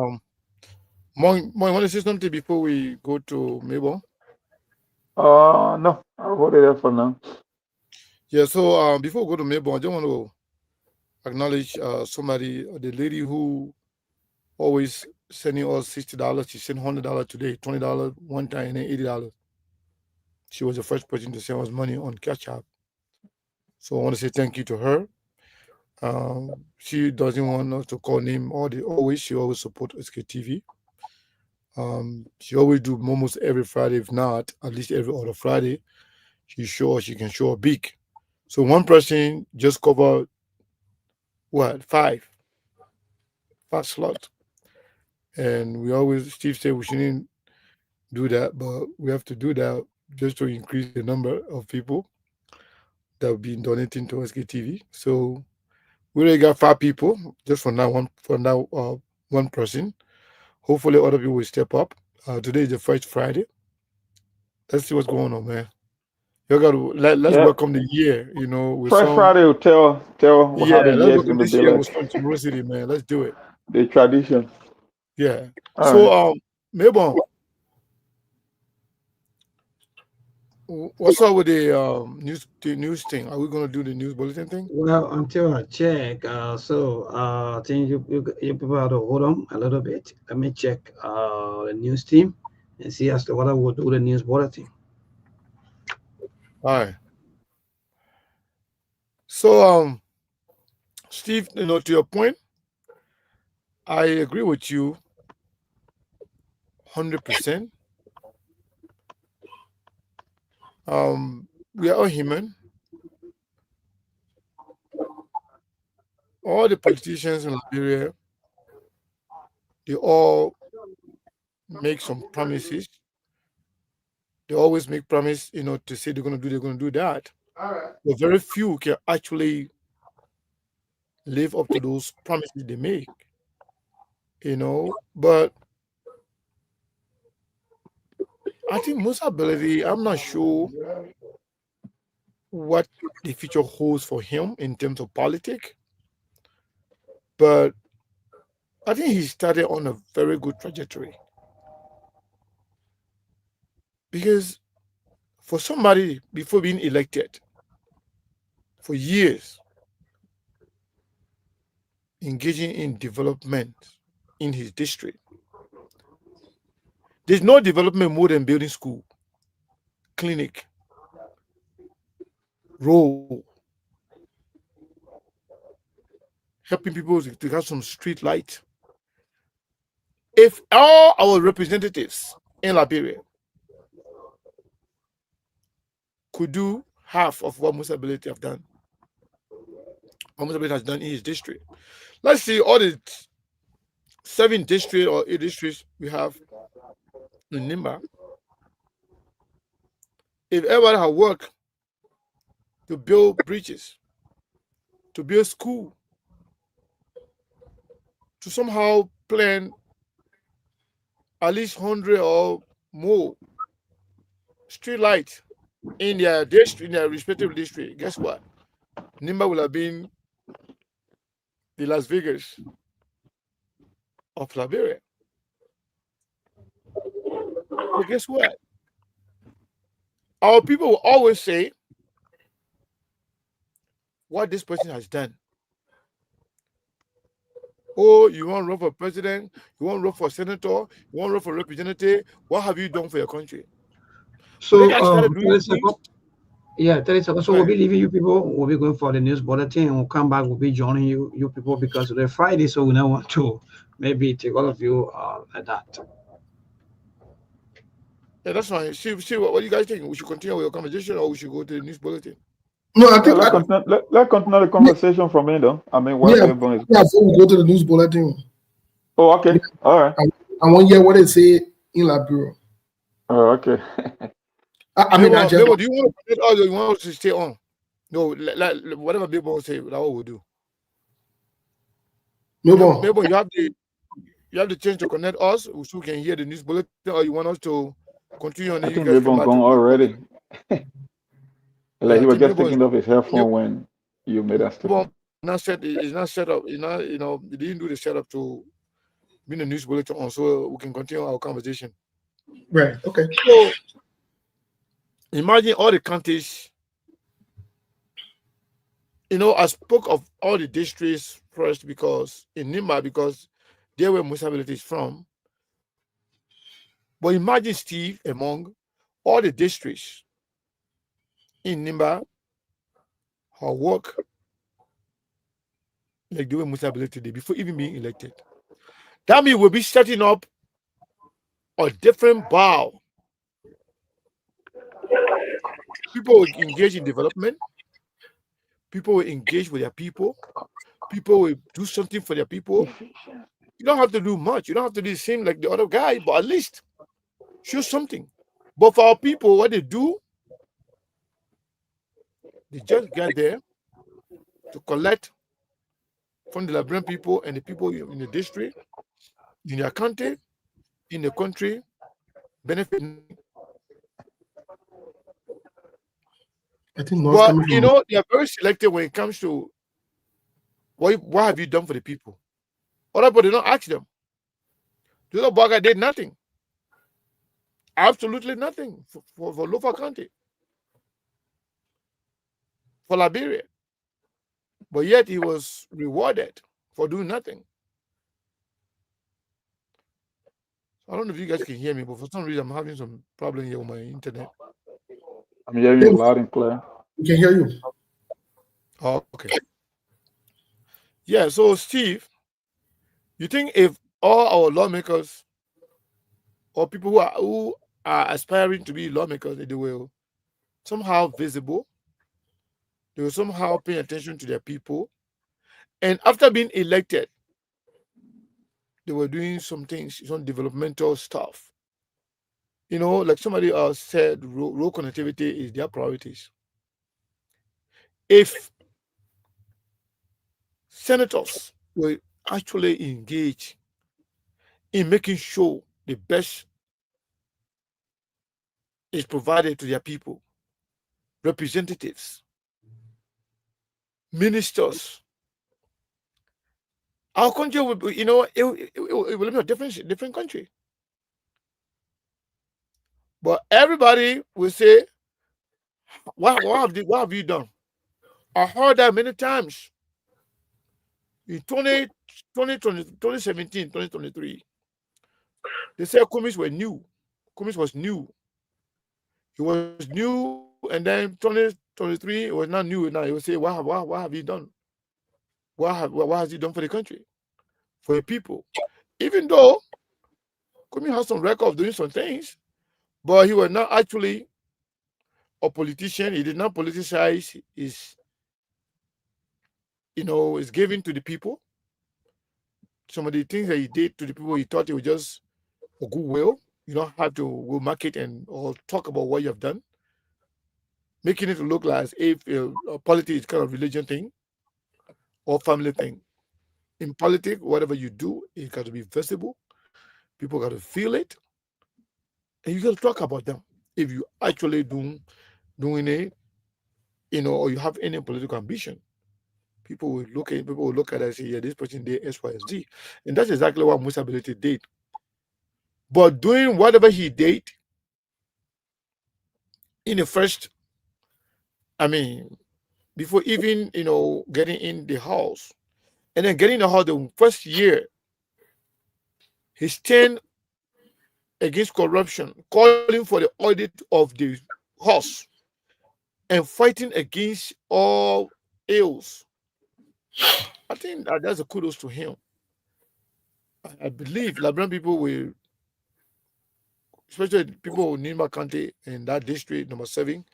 Moy, want to say something before we go to Mabel? No, I'll hold it there for now. Yeah, so before we go to Mabel, I just want to acknowledge somebody, the lady who always sending us $60. She sent $100 today, $20 one time, and then $80. She was the first person to send us money on Cash App. So I want to say thank you to her. She doesn't want us to call name she always support Sktv. She always do almost every Friday, if not at least every other Friday. She can show up big. So one person just covered what five slots, and we always Steve said we shouldn't do that, but we have to do that just to increase the number of people that have been donating to Sktv. So we already got 5 people just for now. One person. Hopefully, other people will step up. Today is the first Friday. Let's see what's going on, man. You got to let's welcome the year. You know, with First Friday will tell how the year is going to be year like. with some generosity, man. Let's do it. The tradition. Yeah. All So, right. Melbourne, what's up with the news thing? Are we going to do the news bulletin thing? Well, until I check, I think you people have to hold on a little bit. Let me check the news team and see as to what I will do the news bulletin. All right. So, Steve, to your point, I agree with you 100%. We are all human. All the politicians in Liberia, they all make some promises. They always make promise, to say they're going to do that. But very few can actually live up to those promises they make. But I think most ability, I'm not sure what the future holds for him in terms of politics. But I think he started on a very good trajectory. Because for somebody before being elected for years, engaging in development in his district, there's no development more than building school, clinic, road, helping people to have some street light. If all our representatives in Liberia could do half of what Musa Ability have done, what Musa Ability has done in his district, let's see all the 7 districts or 8 districts we have in Nimba. If everybody had worked to build bridges, to build school, to somehow plan at least 100 or more street lights in their district, in their respective district, guess what? Nimba will have been the Las Vegas of Liberia. But guess what? Our people will always say what this person has done. Oh, you want to run for president? You want to run for senator? You want to run for representative? What have you done for your country? So, 30 seconds. So we'll be leaving you people. We'll be going for the news bulletin, and we'll come back. We'll be joining you people because it's Friday, so we don't want to maybe take all of you like that. Yeah, that's fine. See what you guys think? We should continue with your conversation, or we should go to the news bulletin? No, I think let's continue the conversation from here, though. I mean, so we go to the news bulletin. Oh, okay. All right. I want to hear what they say in Liberia. Oh, okay. I mean, do you want to connect or you want us to stay on? No, whatever people say, that's what we'll do. No, you have the chance to connect us so we can hear the news bulletin, or you want us to continue on? I think they've gone already. Like he was just taking off his headphone when you made that statement. It's not set up. They didn't do the setup to bring the news bulletin on, so we can continue our conversation. Right. Okay. So imagine all the counties. I spoke of all the districts first because in Nimba, because there where Musa Ability is from. But imagine, Steve, among all the districts in Nimba, her work like the way Musability did before even being elected. That means we'll be setting up a different bar. People will engage in development. People will engage with their people. People will do something for their people. You don't have to do much. You don't have to do the same like the other guy, but at least show something. But for our people, what they do, they just get there to collect from the Liberian people and the people in the district, in their country, in the country, benefit. I think But you know, they are very selective when it comes to what have you done for the people. Other people, they don't ask them. The other Baga did nothing. Absolutely nothing for Lofa County, for Liberia. But yet he was rewarded for doing nothing. I don't know if you guys can hear me, but for some reason I'm having some problem here with my internet. I'm hearing you loud and clear. We can hear you. Oh, okay. Yeah, so Steve, you think if all our lawmakers or people who are aspiring to be lawmakers, they will somehow visible, they will somehow pay attention to their people, and after being elected, they were doing some things, some developmental stuff. You know, like somebody else said, road connectivity is their priorities. If senators will actually engage in making sure the best is provided to their people, representatives, ministers, our country will, you know, it will be a different country. But everybody will say, what have you done? I heard that many times. In 2017, 2023, they said Kumis were new. Kumis was new. He was new, and then 2023, it was not new. Now he will say, what have you done? What has he done for the country? For the people? Even though Kumi has some record of doing some things, but he was not actually a politician. He did not politicize his, his giving to the people. Some of the things that he did to the people, he thought it was just a goodwill. You don't have to go market or talk about what you have done, making it look like as if politics is kind of religion thing or family thing. In politics, whatever you do, it got to be visible. People got to feel it, and you got to talk about them. If you actually doing it, or you have any political ambition, people will look at it and say, yeah, this person did X, Y, Z. And that's exactly what Musability did. But doing whatever he did in the first, before even, getting in the house, and then getting in the house the first year, he stand against corruption, calling for the audit of the house, and fighting against all ills. I think that's a kudos to him. I believe Liberian people will, especially people in Nima County and that district, number 7,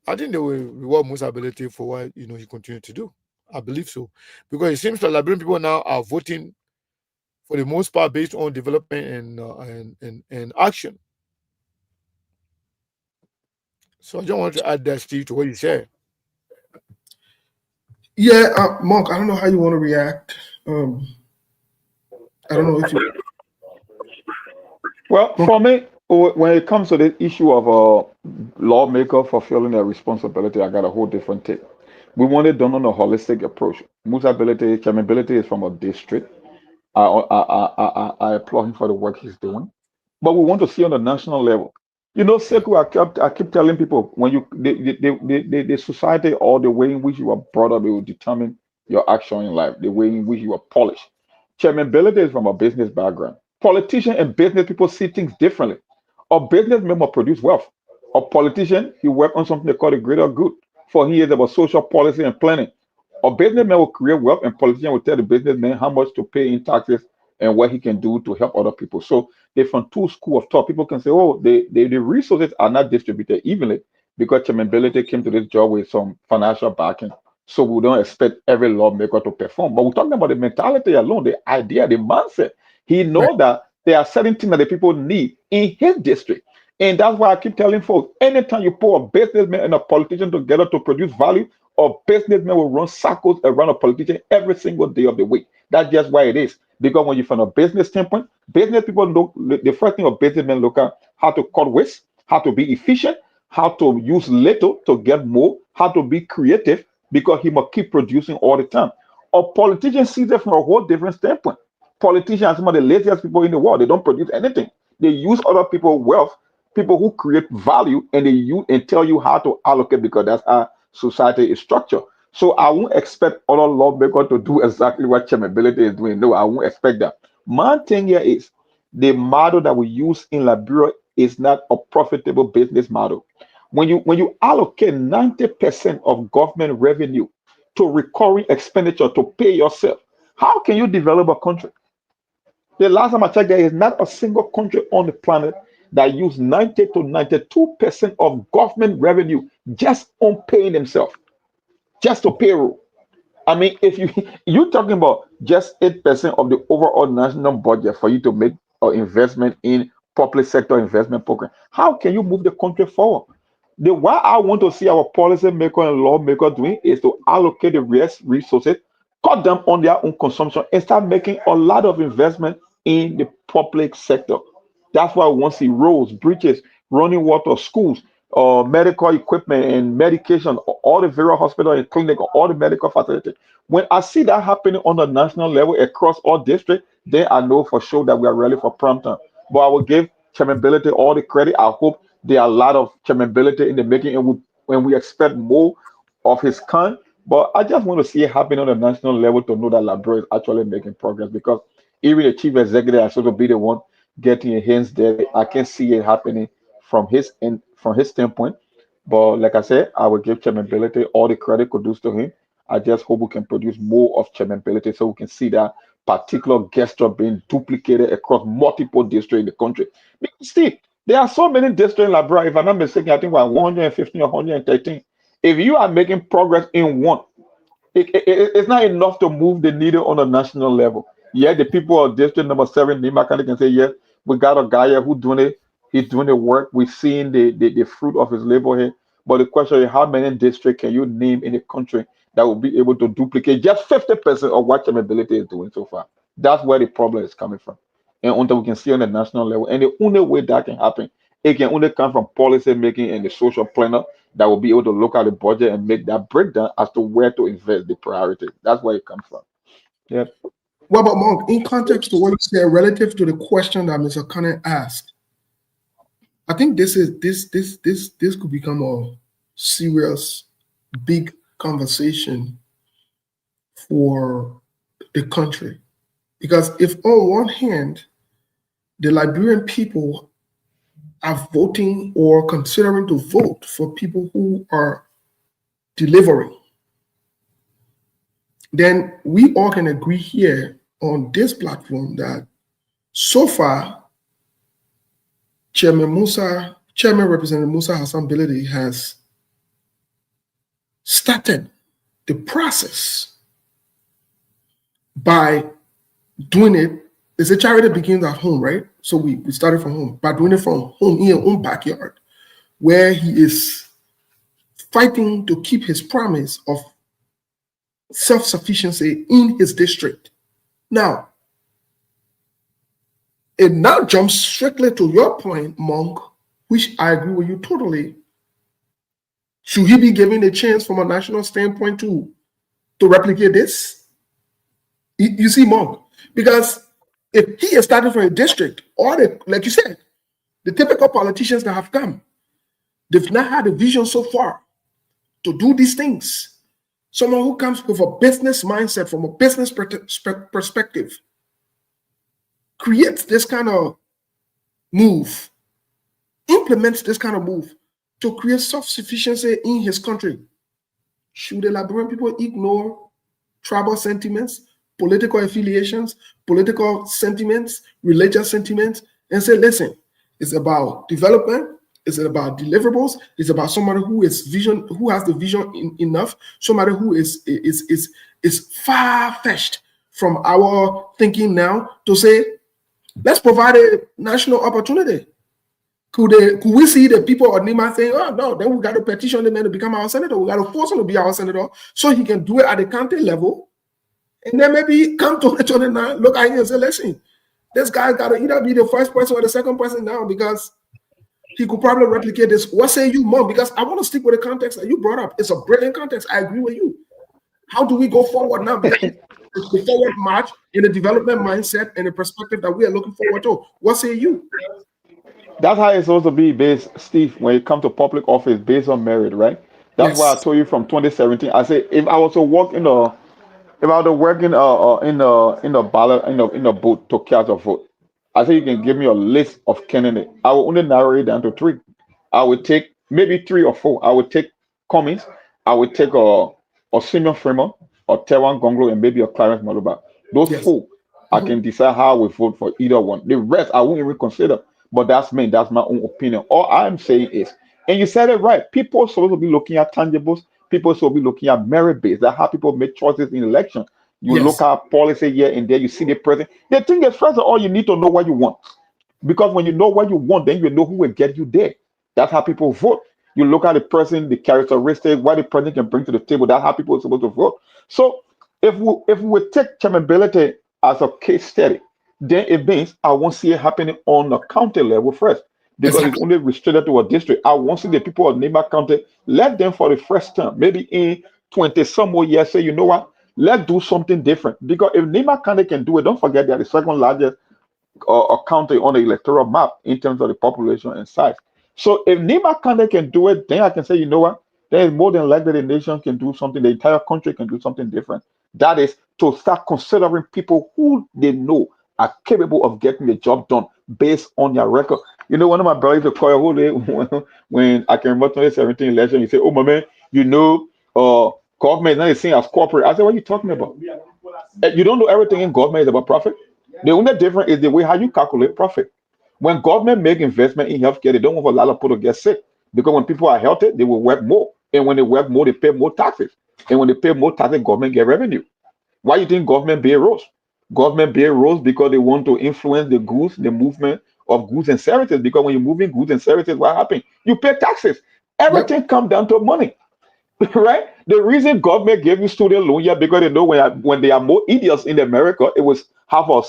I think they will reward Musability for what he continued to do. I believe so. Because it seems that Liberian people now are voting for the most part based on development and action. So I just want to add that, Steve, to what you said. Yeah, Monk, I don't know how you want to react. I don't know if you... Well, for me, when it comes to the issue of a lawmaker fulfilling their responsibility, I got a whole different take. We want it done on a holistic approach. Musability, chairmanability is from a district. I applaud him for the work he's doing. But we want to see on the national level. Sekou, I keep telling people, when the society or the way in which you are brought up, it will determine your action in life, the way in which you are polished. Chairmanability is from a business background. Politicians and business people see things differently. A businessman must produce wealth. A politician, he works on something they call the greater good. For he is about social policy and planning. A businessman will create wealth, and politician will tell the businessman how much to pay in taxes and what he can do to help other people. So they're from two schools of thought. People can say, oh, the resources are not distributed evenly because Chairman Belete came to this job with some financial backing. So we don't expect every lawmaker to perform. But we're talking about the mentality alone, the idea, the mindset. He knows that there are certain things that the people need in his district. And that's why I keep telling folks, anytime you put a businessman and a politician together to produce value, a businessman will run circles around a politician every single day of the week. That's just why it is. Because when you from a business standpoint, business people look, the first thing a businessman look at how to cut waste, how to be efficient, how to use little to get more, how to be creative, because he must keep producing all the time. A politician sees it from a whole different standpoint. Politicians are some of the laziest people in the world. They don't produce anything. They use other people's wealth, people who create value, and they use and tell you how to allocate because that's how society is structured. So I won't expect other lawmakers to do exactly what Chairman Belete is doing. No, I won't expect that. My thing here is the model that we use in Liberia is not a profitable business model. When you allocate 90% of government revenue to recurring expenditure to pay yourself, how can you develop a country? The last time I checked, there is not a single country on the planet that use 90 to 92% of government revenue just on paying themselves, just to payroll. I mean, if you're talking about just 8% of the overall national budget for you to make an investment in public sector investment program, how can you move the country forward? What I want to see our policy maker and lawmaker doing is to allocate the resources, cut them on their own consumption, and start making a lot of investment in the public sector. That's why we want to see roads, bridges, running water, schools, medical equipment and medication, all the various hospitals and clinics, all the medical facilities. When I see that happening on the national level across all districts, then I know for sure that we are ready for prime time. But I will give Chairman Belete all the credit. I hope there are a lot of Chairman Belete in the making, and when we expect more of his kind. But I just want to see it happen on the national level to know that Liberia is actually making progress, because even the chief executive has to be the one getting his hands there. I can see it happening from his standpoint. But like I said, I will give Chairman Belete all the credit kudos to him. I just hope we can produce more of Chairman Belete so we can see that particular gesture being duplicated across multiple districts in the country. Because see, there are so many districts in Liberia. If I'm not mistaken, I think we're 115 or 113. If you are making progress in one, it's not enough to move the needle on a national level. Yeah, the people of district number 7, Nima can say, yes, we got a guy here who doing it. He's doing the work. We're seeing the fruit of his labor here. But the question is, how many districts can you name in the country that will be able to duplicate just 50% of what Chairman Belete is doing so far? That's where the problem is coming from. And until we can see on the national level, and the only way that can happen, it can only come from policy making and the social planner that will be able to look at the budget and make that breakdown as to where to invest the priority. That's where it comes from. Yeah. What about Monk? In context to what you said relative to the question that Mr. Connor asked, I think this could become a serious, big conversation for the country. Because if on one hand, the Liberian people are voting or considering to vote for people who are delivering, then we all can agree here on this platform that so far, Chairman Representative Musa Hassan Belete has started the process by doing it. It's a charity that begins at home, right? So we started from home, by doing it from home in your own backyard, where he is fighting to keep his promise of self-sufficiency in his district. Now, it now jumps strictly to your point, Monk, which I agree with you totally. Should he be given a chance from a national standpoint to replicate this? You see, Monk, because if he is starting from a district, or like you said, the typical politicians that have come, they've not had a vision so far to do these things. Someone who comes with a business mindset from a business perspective creates this kind of move, implements this kind of move to create self-sufficiency in his country. Should the Liberian people ignore tribal sentiments, political affiliations, political sentiments, religious sentiments, and say, listen, it's about development, it's about deliverables, it's about somebody who has the vision enough, somebody who is far-fetched from our thinking now to say, let's provide a national opportunity. Could we see the people of Nima saying, oh no, then we got to petition the man to become our senator. We got to force him to be our senator so he can do it at the county level. And then maybe come to 2029, look at him and say, listen, this guy's got to either be the first person or the second person now because he could probably replicate this. What say you, Mom? Because I want to stick with the context that you brought up. It's a brilliant context. I agree with you. How do we go forward now? Because it's the forward march in the development mindset and the perspective that we are looking forward to. What say you? That's how it's supposed to be based, Steve, when it comes to public office based on merit, right? That's why I told you from 2017. I said if I was to work in a if I was working in a ballot in a booth to cast a vote, I say you can give me a list of candidates. I will only narrow it down to three. I would take maybe three or four. I would take Cummings. I would take a Simeon Freeman, a Tewan Gonglo, and maybe a Clarence Maluba. Those four, I can decide how I would vote for either one. The rest I won't even consider. But that's me. That's my own opinion. All I'm saying is, and you said it right. People are supposed to be looking at tangibles. People are supposed to be looking at merit based. That's how people make choices in election. You look at policy here and there. You see the president. The thing is, first of all, you need to know what you want, because when you know what you want, then you know who will get you there. That's how people vote. You look at the person, the characteristics, what the president can bring to the table. That's how people are supposed to vote. So if we take chairmanability as a case study, then it means I won't see it happening on the county level first, because it's only restricted to a district. I won't see the people of Nima County, let them for the first time, maybe in 20 some more years, say, you know what, let's do something different. Because if Nima County can do it, don't forget they're the second largest county on the electoral map in terms of the population and size. So if Nima County can do it, then I can say, you know what, then it's more than likely the nation can do something, the entire country can do something different. That is to start considering people who they know are capable of getting the job done based on their record. You know, one of my brothers, the choir whole day, when I can remember 2017 election, he said, oh, my man, you know, government is not the same as corporate. I said, what are you talking about? You don't know everything in government is about profit. The only difference is the way how you calculate profit. When government make investment in healthcare, they don't want a lot of people to get sick, because when people are healthy, they will work more. And when they work more, they pay more taxes. And when they pay more taxes, government get revenue. Why you think government bear rose? Government bear rose because they want to influence the goods, the movement of goods and services. Because when you're moving goods and services, what happens? You pay taxes. Everything comes down to money. Right? The reason government gave you student loan, yeah, because they know when there are more idiots in America, it was have a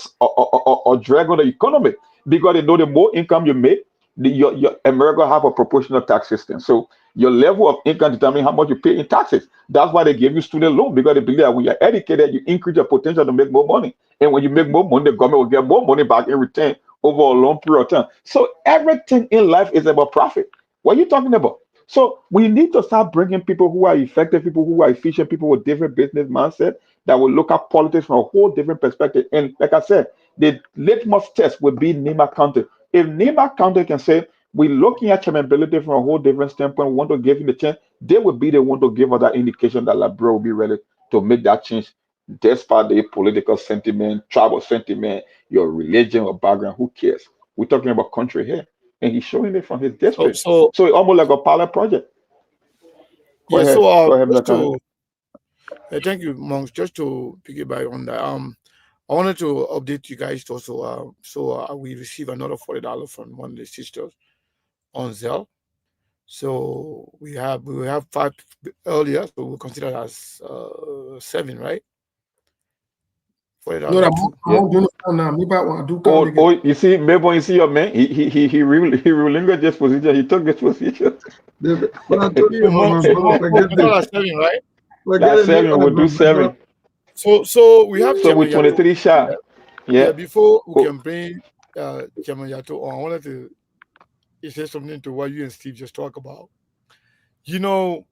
drag on the economy. Because they know the more income you make, your America have a proportional tax system. So your level of income determines how much you pay in taxes. That's why they give you student loan, because they believe that when you're educated, you increase your potential to make more money. And when you make more money, the government will get more money back in return over a long period of time. So everything in life is about profit. What are you talking about? So we need to start bringing people who are effective, people who are efficient, people with different business mindset that will look at politics from a whole different perspective. And like I said, the litmus test would be Nima County. If Nima County can say, we're looking at chairmanability from a whole different standpoint, we want to give him the chance, they would be the one to give us that indication that Labro will be ready to make that change despite the political sentiment, tribal sentiment, your religion or background, who cares? We're talking about country here. And he's showing it from his district. So it's almost like a pilot project. Go ahead. Go ahead, just thank you, Monks. Just to piggyback on that, I wanted to update you guys also. We received another $40 from one of the sisters on Zelle. So we have 5 earlier, so we'll consider that as 7, right? Oh, you see, maybe when you see your man, he relinquished this position. He took this position. Right? That's 7. We'll do 7. So we have. So with 23 shot. Yeah. Before we can bring Chairman Yato on, I wanted to say something to what you and Steve just talked about. You know,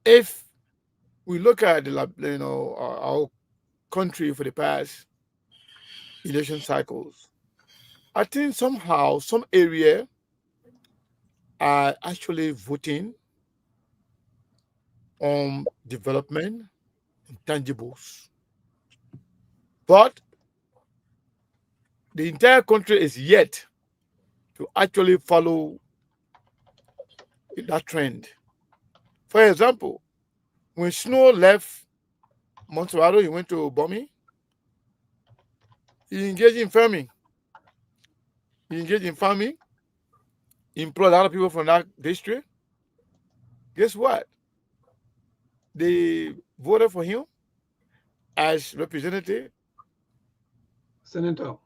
if we look at our country for the past election cycles, I think somehow some area are actually voting on development intangibles. But the entire country is yet to actually follow that trend. For example, when Snow left Montserrat, he went to Bomi. He engaged in farming. He employed a lot of people from that district. Guess what? They voted for him as representative. Senator.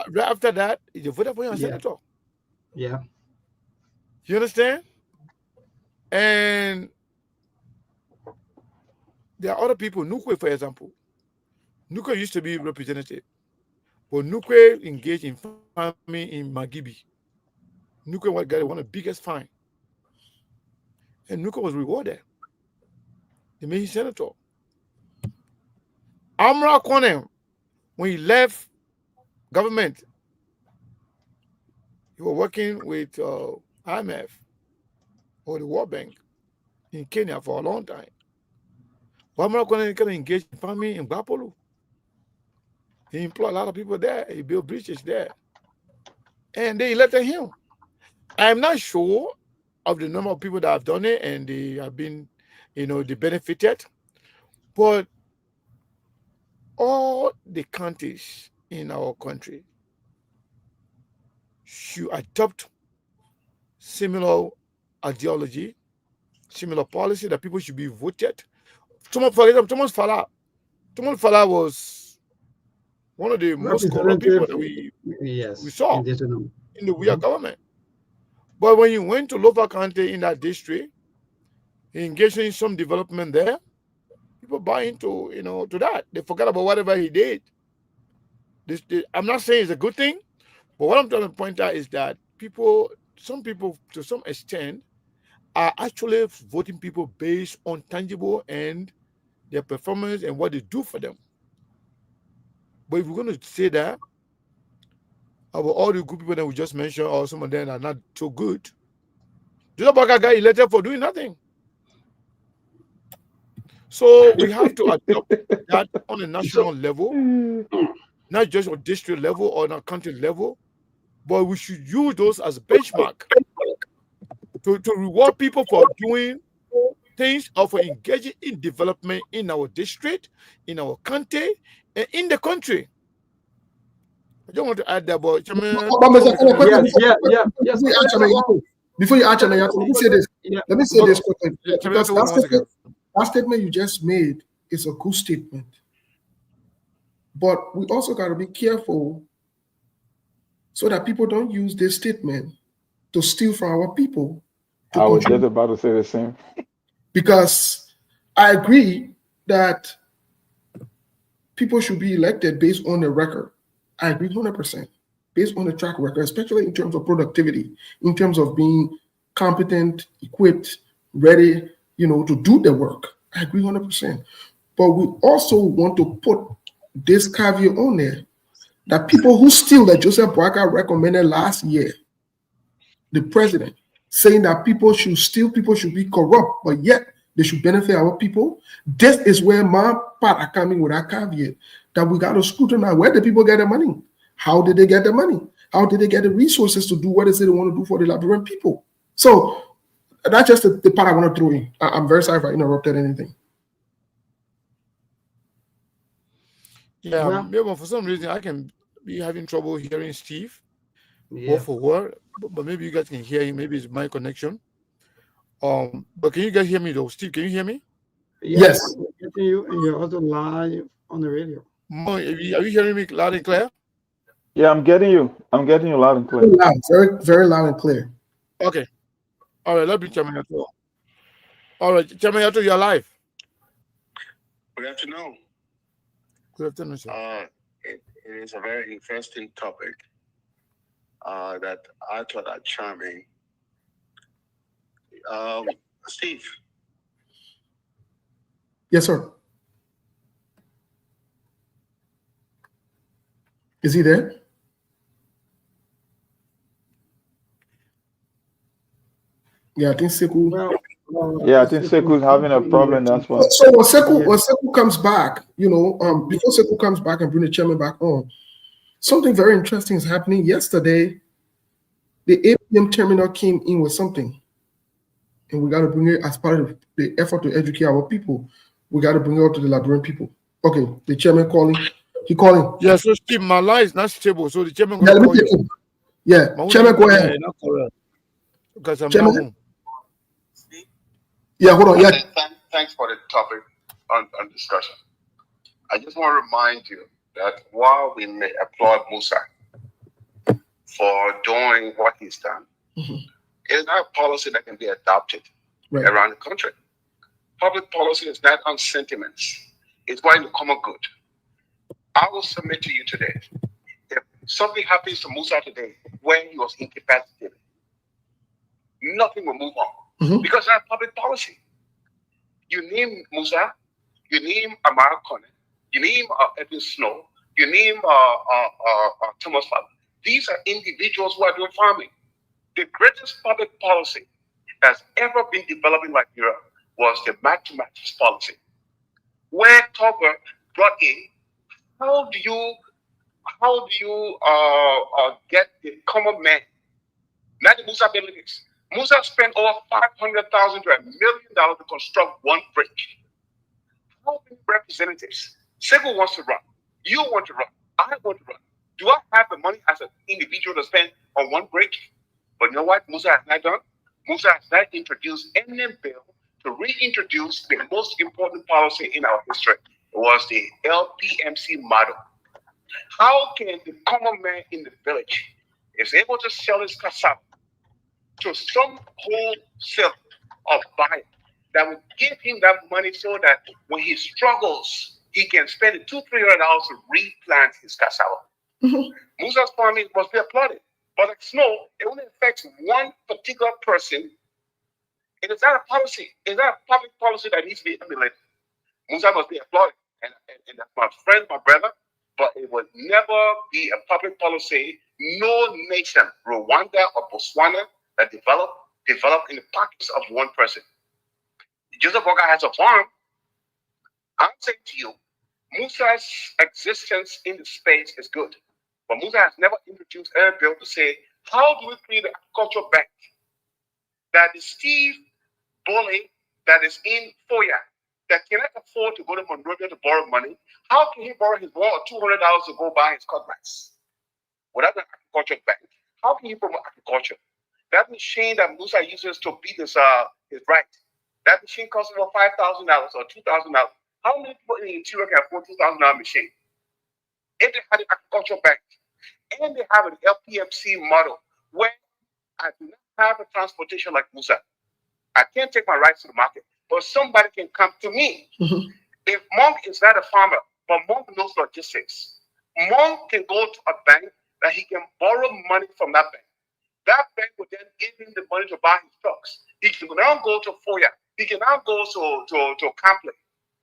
Right after that, they voted for him as senator. Yeah. You understand? And there are other people, Nukwe, for example. Nukwe used to be representative, but Nukwe engaged in farming in Magibi. Nukwe got one of the biggest fine. And Nukwe was rewarded. They made him senator. Amra Kone, when he left government, he was working with IMF or the World Bank in Kenya for a long time. But Amra Kone kind of engaged in farming in Bapolu. He employed a lot of people there. He built bridges there. And they elected him. I'm not sure of the number of people that have done it and they have been, they benefited. But all the counties in our country should adopt similar ideology, similar policy that people should be voted. For example, Thomas Fala was one of the most corrupt people that we saw in the Weir government. But when you went to Lofa County in that district, he engaged in some development there, people buy into, to that. They forget about whatever he did. I'm not saying it's a good thing, but what I'm trying to point out is that some people, to some extent, are actually voting people based on tangible and their performance and what they do for them. But if we're going to say that about all the good people that we just mentioned, or some of them are not so good, Joseph Baka got elected for doing nothing. So we have to adopt that on a national level, not just on district level or on a country level, but we should use those as a benchmark to reward people for doing things or for engaging in development in our district, in our country, and in the country. I don't want to add that, but before you answer, let me say this. Let me say this quickly. Because that statement you just made is a good statement. But we also got to be careful so that people don't use this statement to steal from our people. I was just about to say the same. Because I agree that people should be elected based on the record. I agree 100%. Based on the track record, especially in terms of productivity, in terms of being competent, equipped, ready, to do the work. I agree 100%. But we also want to put this caveat on there that people who steal that Joseph Boakai recommended last year, the president, saying that people should steal, people should be corrupt, but yet they should benefit our people. This is where my part are coming with that caveat that we got to scrutinize where the people get the money. How did they get the money? How did they get the resources to do what they say they want to do for the Liberian people? So that's just the part I want to throw in. I'm very sorry if I interrupted anything. Yeah, maybe for some reason I can be having trouble hearing Steve. Both for word, but maybe you guys can hear him. Maybe it's my connection. But can you guys hear me though? Steve, can you hear me? Yes. You're also live on the radio. Are you hearing me loud and clear? Yeah, I'm getting you. I'm getting you loud and clear. Loud, very, very loud and clear. Okay. All right, let me Chairman Yato. All right, Chairman Yato, you're live. Good afternoon. Good afternoon, sir. It is a very interesting topic that I thought are charming. Steve. Yes, sir. Is he there? Yeah, I think Sekou. Well, Yeah, I think Seku's having a problem. That's why. So when Sekou comes back, before Sekou comes back and bring the chairman back on, something very interesting is happening. Yesterday, the APM terminal came in with something, and we got to bring it as part of the effort to educate our people. We got to bring it out to the Liberian people. Okay, the chairman calling. He calling. Yeah, so Steve, my line is not stable, so the chairman Yeah, gonna let call me take you. him. Yeah, chairman, go ahead. Because I'm Chairman? not home. Yeah, hold on. Yeah. Thanks for the topic on discussion. I just want to remind you that while we may applaud Musa for doing what he's done, it's not a policy that can be adopted around the country. Public policy is not on sentiments. It's what in the common good. I will submit to you today, if something happens to Musa today when he was incapacitated, nothing will move on because that's public policy. You name Musa, you name Amara Kone, you name Edwin Snow, you name Thomas Fowler. These are individuals who are doing farming. The greatest public policy that's ever been developed in Liberia was the match-to-match policy, where Togger brought in how do you get the common man, not the Musa abilities. Musa spent over $500,000 to $1 million to construct one bridge. How many representatives? Sekou wants to run. You want to run. I want to run. Do I have the money as an individual to spend on one bridge? But you know what Musa has not done? Musa has not introduced any bill to reintroduce the most important policy in our history. It was the LPMC model. How can the common man in the village is able to sell his cassava to some wholesale of buyer that will give him that money so that when he struggles, he can spend $200-300 to replant his cassava? Musa's farming must be applauded. But like snow, it only affects one particular person. It is not a policy. It's not a public policy that needs to be emulated. Musa must be applauded. And that's my friend, my brother. But it would never be a public policy. No nation, Rwanda or Botswana, that develop in the pockets of one person. Joseph Boga has a farm. I'm saying to you, Musa's existence in the space is good. But Musa has never introduced a bill to say, how do we create an agricultural bank that is Steve Bully that is in Foya that cannot afford to go to Monrovia to borrow money? How can he borrow his $100 or $200 to go buy his cutlass without an agricultural bank? How can he promote agriculture? That machine that Musa uses to beat his right, that machine costs about $5,000 or $2,000. How many people in the interior can afford $2,000 machine? If they had an agricultural bank and they have an LPMC model where I do not have a transportation like Musa, I can't take my rice to the market, but somebody can come to me. If Monk is not a farmer, but Monk knows logistics, Monk can go to a bank that he can borrow money from that bank. That bank would then give him the money to buy his trucks. He can now go to Foya. He can now go to Camplin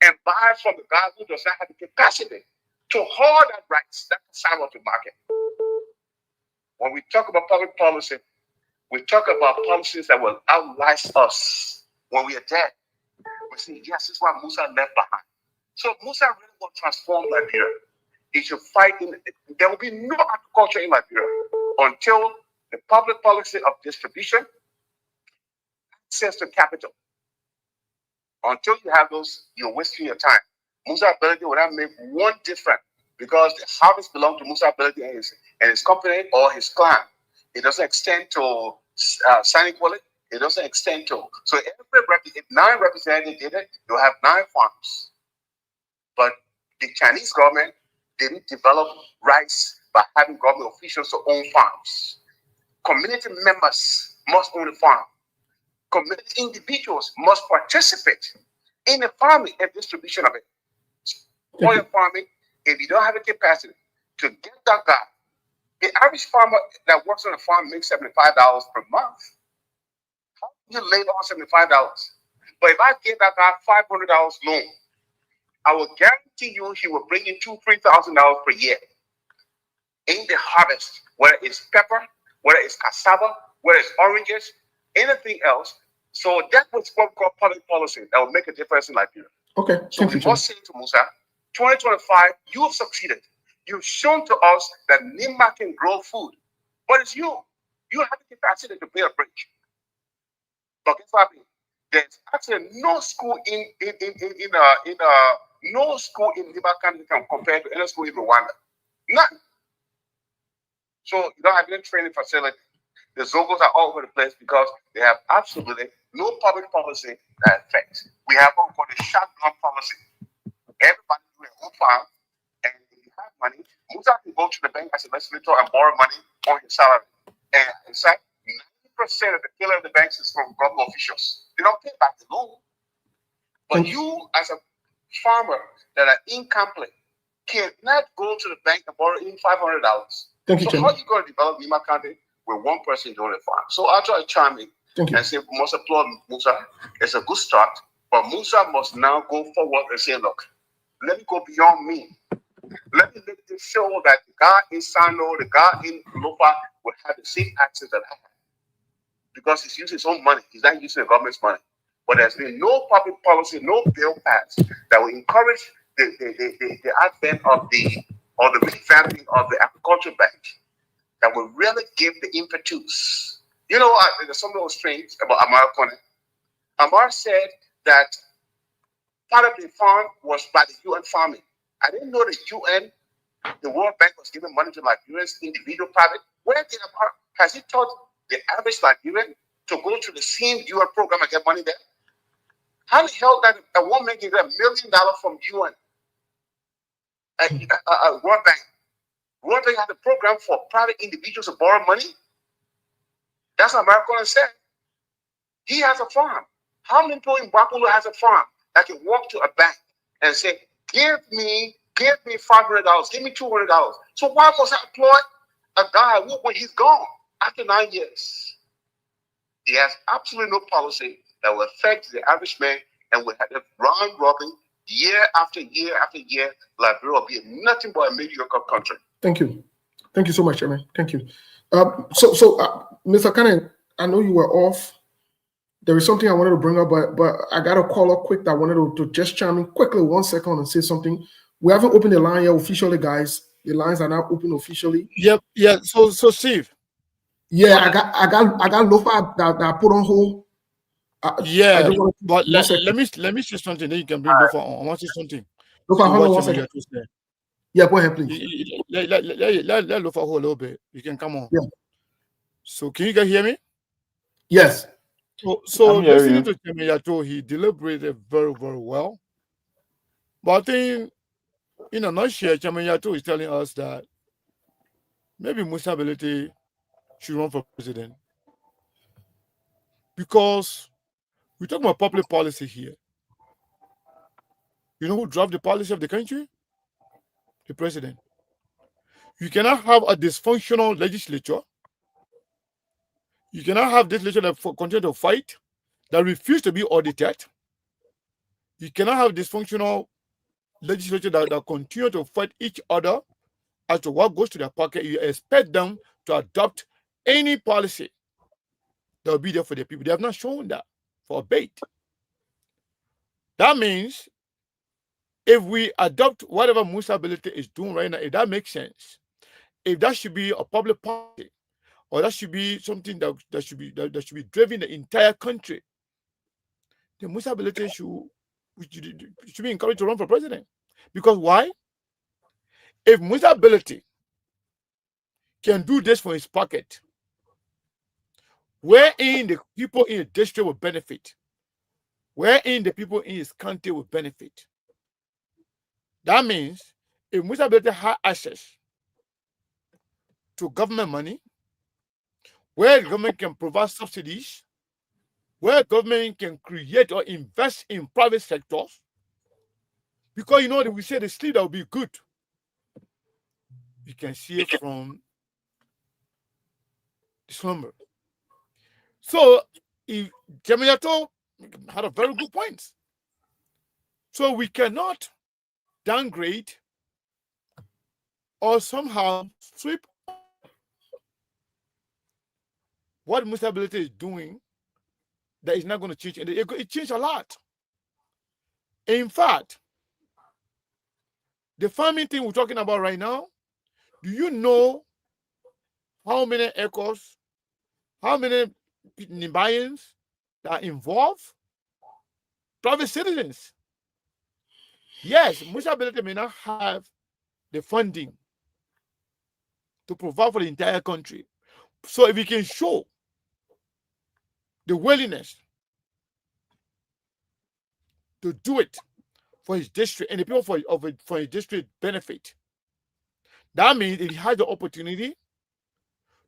and buy from the guy who does not have the capacity to haul that rice, that cassava to market. When we talk about public policy, we talk about policies that will outlast us when we are dead. We say, yes, this is what Musa left behind. So Musa really will transform Liberia. He should fight. There will be no agriculture in Liberia until the public policy of distribution, access to capital. Until you have those, you're wasting your time. Musa Ability will not make one difference because the harvest belongs to Musa Ability and his company or his clan. It doesn't extend to Sani Kwale. It doesn't extend to. So if 9 representatives did it, you'll have 9 farms. But the Chinese government didn't develop rice by having government officials to own farms. Community members must own the farm. Community individuals must participate in the farming and distribution of it. Oil farming, if you don't have the capacity to get that guy, the average farmer that works on a farm makes $75 per month. How can you lay on $75? But if I give that guy $500 loan, I will guarantee you he will bring in $2,000-3,000 per year in the harvest, whether it's pepper, whether it's cassava, whether it's oranges, anything else. So that was what we call public policy that will make a difference in Liberia. Okay. So we must say to Musa, 2025, you have succeeded. You've shown to us that Nima can grow food, but it's you. You have the capacity to pay a bridge. But guess what? There's actually no school no school in Liba country can compare to any school in Rwanda. None. So you don't have any training facility. The Zogos are all over the place because they have absolutely no public policy that affects. We have what we call the shotgun policy. Everybody do their own farm, and if you have money, Musa can go to the bank as a legislator and borrow money on his salary. And in fact, 90% of the killer of the banks is from government officials. They don't pay back the loan. But you, as a farmer that are incomplete, cannot go to the bank and borrow even $500. Thank you, so Chairman. how are you going to develop Nima County with one person doing the farm? So I'll try to chime in and say, we must applaud Musa. It's a good start, but Musa must now go forward and say, look, let me go beyond me. Let me make this show that the guy in Sano, the guy in Lopa will have the same access that I have. Because he's using his own money. He's not using the government's money. But there's been no public policy, no bill passed that will encourage the advent of the revamping of the agriculture bank that will really give the impetus. You know, there's something that was strange about Amar Kone. Amar said that part of the farm was by the UN farming. I didn't know the UN, the World Bank was giving money to Liberians, individual private. Where did Amar, has he taught the average Liberian to go to the same UN program and get money there? How the hell that a woman can get $1 million from UN? World Bank. World Bank had a program for private individuals to borrow money. That's what America said. He has a farm. How many people in Bapulu has a farm that can walk to a bank and say, give me $500, give me $200. So why must I employ a guy when he's gone after 9 years? He has absolutely no policy that will affect the average man, and will have a round robin year after year after year. Liberia will be nothing but a mediocre country. Thank you. Thank you so much, Chairman. Thank you. Mr. Cannon, I know you were off. There is something I wanted to bring up, but I got a call up quick that I wanted to just chime in quickly 1 second and say something. We haven't opened the line yet officially, guys. The lines are now open officially. Yep. Yeah. So Steve. Yeah, I got Lofa that I put on hold. Yeah, but let me say something. Then you can bring Lofa on. I want to say something. Lofa, hold on 1 second. Yeah, go ahead, please. Let Lofa hold a little bit. You can come on. Yeah. So can you guys hear me? Yes. So listening to Chemiyato, he deliberated very, very well. But I think, in a nutshell, Chemiyato is telling us that maybe Musa Belete should run for president. Because we're talking about public policy here. You know who dropped the policy of the country? The president. You cannot have a dysfunctional legislature. You cannot have this legislature that continue to fight, that refuse to be audited. You cannot have dysfunctional legislature that continue to fight each other as to what goes to their pocket. You expect them to adopt any policy that will be there for the people. They have not shown that for a bait. That means if we adopt whatever Musa Belete is doing right now, if that makes sense, if that should be a public policy, or that should be something that should be driven the entire country, then Musa Belete should be encouraged to run for president. Because why? If Musa Belete can do this for his pocket, wherein the people in the district will benefit, wherein the people in his country will benefit, that means if Musa Belete has access to government money, where the government can provide subsidies, where government can create or invest in private sectors, because you know that we say the sleep that will be good. You can see it from the slumber. So if Chemiyato had a very good point. So we cannot downgrade or somehow sweep what Musa Belete is doing that is not going to change. And it changed a lot. In fact, the farming thing we're talking about right now, do you know how many acres, how many Liberians that are involved? Private citizens. Yes, municipality may not have the funding to provide for the entire country. So if we can show the willingness to do it for his district and the people for his district benefit, that means if he has the opportunity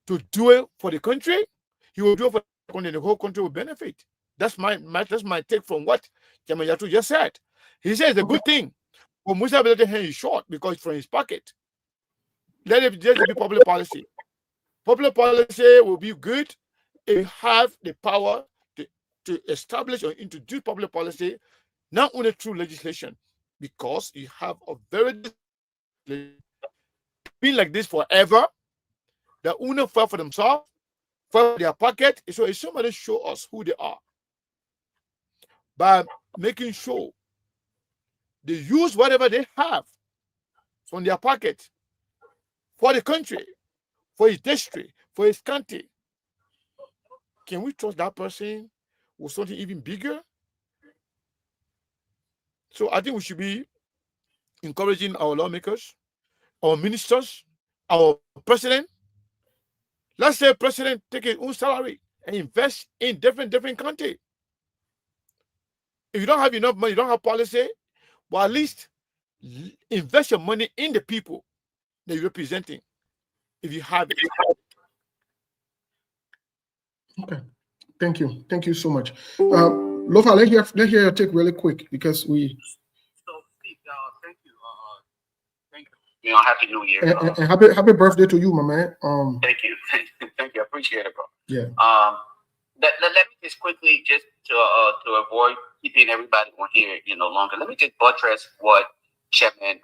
to do it for the country, he will do it for the country, and the whole country will benefit. That's my take from what Chairman Yatu just said. He says it's a good thing. But Musa ability hand is short because it's from his pocket. Let it just be public policy. Public policy will be good if you have the power to establish or introduce public policy, not only through legislation, because you have a very been like this forever. The owner fight for themselves, fight for their pocket. So if somebody show us who they are by making sure they use whatever they have from their pocket for the country, for his district, for his country, can we trust that person with something even bigger? So I think we should be encouraging our lawmakers, our ministers, our president. Let's say president take his own salary and invest in different countries. If you don't have enough money, you don't have policy, well, at least invest your money in the people that you're representing, if you have it. Okay, thank you so much. Lofa, let's hear your take really quick because we. So, Steve, thank you. Thank you. You know, happy New Year. And happy birthday to you, my man. Thank you, thank you. I appreciate it, bro. Yeah. Let me just quickly, just to avoid keeping everybody on here, longer. Let me just buttress what Chairman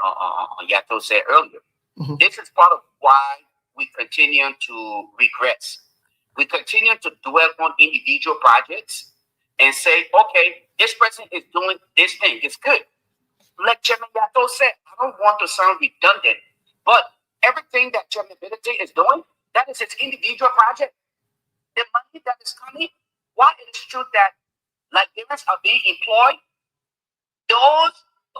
Yato said earlier. Mm-hmm. This is part of why we continue to regress. We continue to dwell on individual projects and say, okay, this person is doing this thing. It's good. Like Chairman Yato said, I don't want to sound redundant, but everything that Chairman Benedict is doing, that is its individual project. The money that is coming, while it is true that Liberians are being employed, those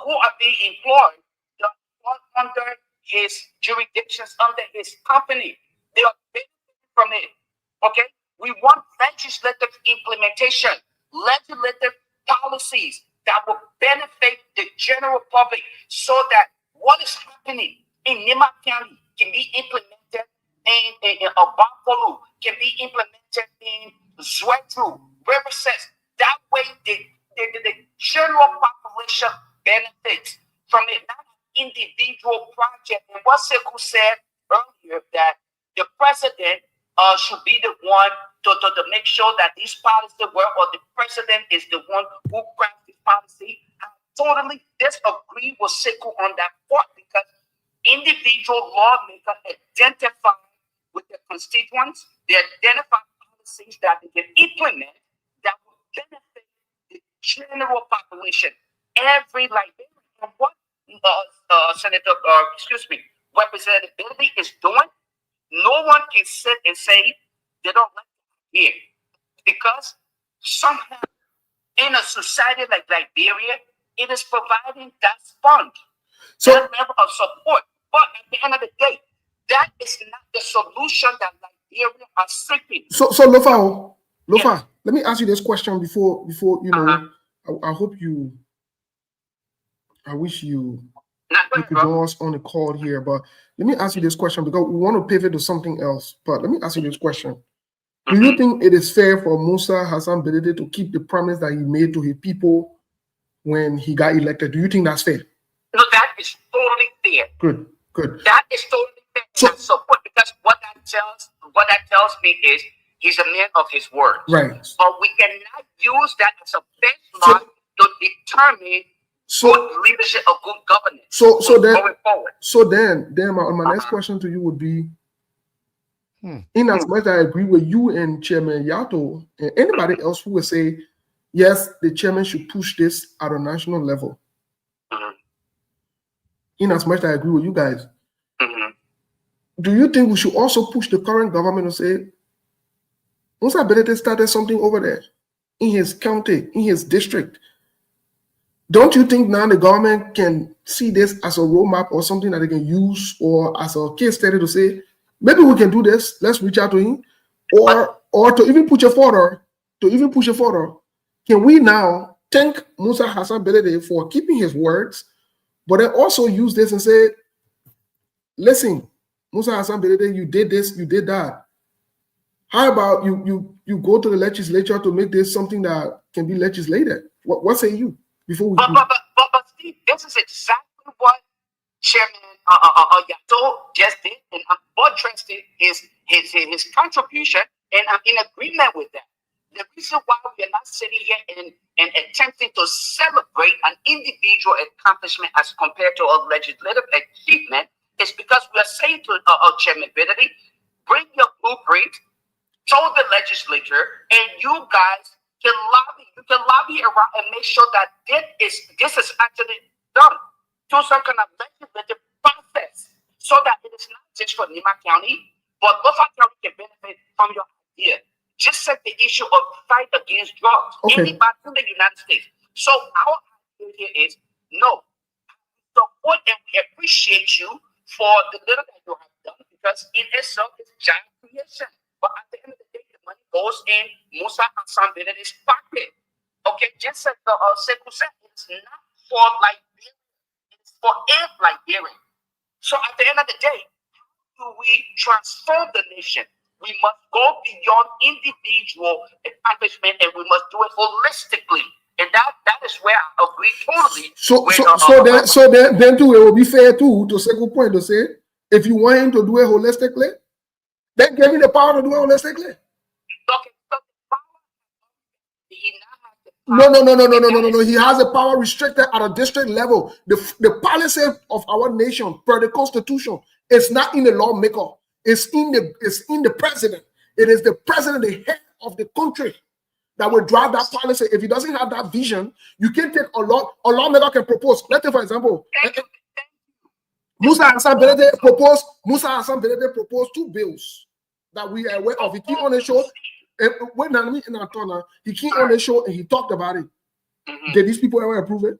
who are being employed, they are employed under his jurisdictions, under his company. They are benefiting from it. Okay? We want legislative implementation, legislative policies that will benefit the general public so that what is happening in Nima County can be implemented in Obafolu, can be implemented in Zwetru, Riverside. That way, the general population benefits from it, not an individual project. And what Sekou said earlier, that the president should be the one to make sure that these policies work, or the president is the one who crafts this policy. I totally disagree with Sekou on that part, because individual lawmakers identify with their constituents, they identify policies that they can implement that will benefit the general population, every Liberian. And what Representative Billy is doing, no one can sit and say they don't like it here, because somehow in a society like Liberia, it is providing that fund, that level of support. But at the end of the day, that is not the solution that Liberia are seeking. So Lofa, yes. Let me ask you this question before I hope you. I wish you could join us on the call here, but let me ask you this question, because we want to pivot to something else. But let me ask you this question: do you think it is fair for Musa Hassan Bedede to keep the promise that he made to his people when he got elected? Do you think that's fair? No, that is totally fair. Good. That is totally fair. Support, because what that tells me is he's a man of his word. Right. But we cannot use that as a benchmark to determine good leadership or good governance going forward. So then my next question to you would be, In as much as I agree with you and Chairman Yato and anybody else who would say, yes, the chairman should push this at a national level. In as much as I agree with you guys, do you think we should also push the current government to say, Musa Belete started something over there in his county, in his district? Don't you think now the government can see this as a roadmap or something that they can use or as a case study to say, maybe we can do this, let's reach out to him, or to even push it further, can we now thank Musa Hassan Belede for keeping his words, but then also use this and say, listen, Musa Hassan Belede, you did this, you did that. How about you go to the legislature to make this something that can be legislated? What say you before we? But Steve, this is exactly what Chairman Yato just did, and I'm buttressed his contribution, and I'm in agreement with that. The reason why we are not sitting here and attempting to celebrate an individual accomplishment as compared to a legislative achievement is because we are saying to Chairman Biddy, bring your blueprint to the legislature, and you guys can lobby around and make sure that this is actually done through some kind of legislative process, so that it is not just for Nima County, but Buffalo County can benefit from your idea. Just like the issue of fight against drugs. Okay. Anybody in the United States. So our idea here is no, support and we appreciate you for the little that you have done, because in itself is job creation. But at the end of the day, the money goes in Musa Hassan Benede's pocket. Okay, just like the Sekou said, it's not for Liberia, it's for Liberian. So at the end of the day, how do we transform the nation? We must go beyond individual accomplishment, and we must do it holistically. And that is where I agree totally. So then too, it will be fair too to Sekou point to say, if you want him to do it holistically, then give him the power to do it holistically. No. He has the power restricted at a district level. The policy of our nation, per the Constitution, is not in the lawmaker. It's in the president. It is the president, the head of the country, that will drive that policy. If he doesn't have that vision, you can't take a lawmaker can propose. Let's say, for example, Musa Hassan Belede proposed 2 bills that we are aware of. He came on the show. He came on the show and he talked about it. Did these people ever approve it?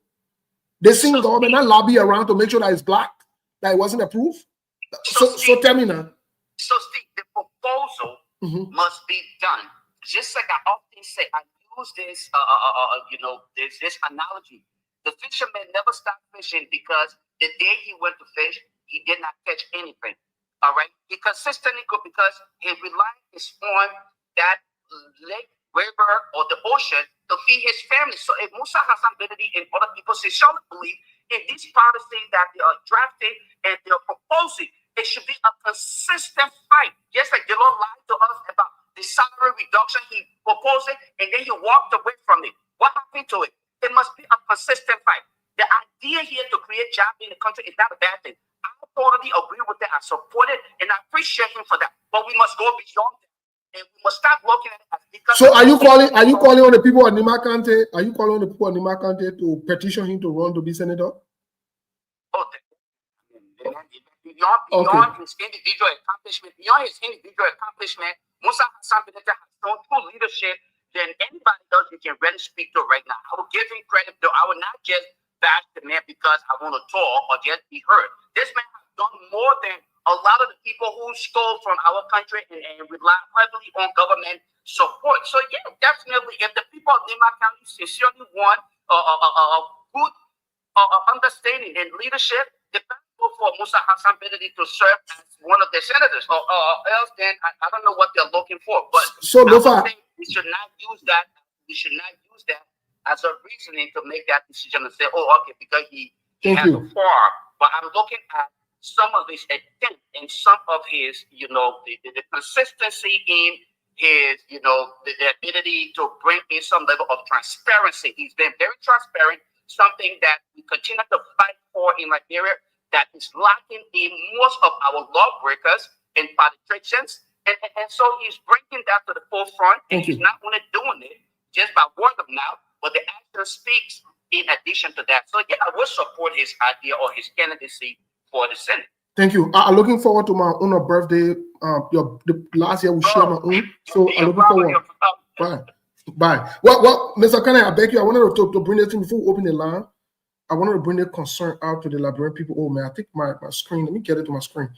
They seen government not lobby around to make sure that it's black, that it wasn't approved. So tell me now. So Steve, the proposal must be done. Just like I often say, I use this, this analogy. The fisherman never stopped fishing because the day he went to fish, he did not catch anything. All right, he consistently could, because his reliance on that lake, river, or the ocean to feed his family. So if Musa Hassan Bedadi and other people sincerely believe in this policy that they are drafting and they are proposing, it should be a consistent fight. Just like the Lord lied to us about the salary reduction, he proposed it and then he walked away from it. What happened to it? It must be a consistent fight. The idea here to create jobs in the country is not a bad thing. I totally agree with that. I support it and I appreciate him for that. But we must go beyond that. And we must start looking at it as because. So are you calling on the people of Nima County? Are you calling on the people of Nima County to petition him to run to be senator? Beyond his individual accomplishment, Musa Hassan Benete has shown true leadership than anybody else you can really speak to right now. I will give him credit, though. I will not just bash the man because I want to talk or just be heard. This man has done more than a lot of the people who stole from our country and rely heavily on government support. So yeah, definitely, if the people of Nima County sincerely want a good understanding and leadership, the best for Musa Hassan Bedadi to serve as one of the senators, or else then I don't know what they're looking for. But so we should not use that. We should not use that as a reasoning to make that decision and say, "Oh, okay," because he has a farm. But I'm looking at some of his attempt and some of his, the consistency in his, the ability to bring in some level of transparency. He's been very transparent. Something that we continue to fight for in Liberia, that is lacking in most of our lawbreakers and politicians And so he's bringing that to the forefront, and he's not only doing it just by word of mouth, but the action speaks in addition to that. So yeah, I would support his idea or his candidacy for the Senate. Thank you. I'm looking forward to my own birthday. The last year we shared my own, so I'm looking forward. Bye. Well, Mr. Kane, I beg you, I wanted to bring this thing before we open the line. I wanted to bring the concern out to the Liberian people. Oh man, I think my screen. Let me get it to my screen.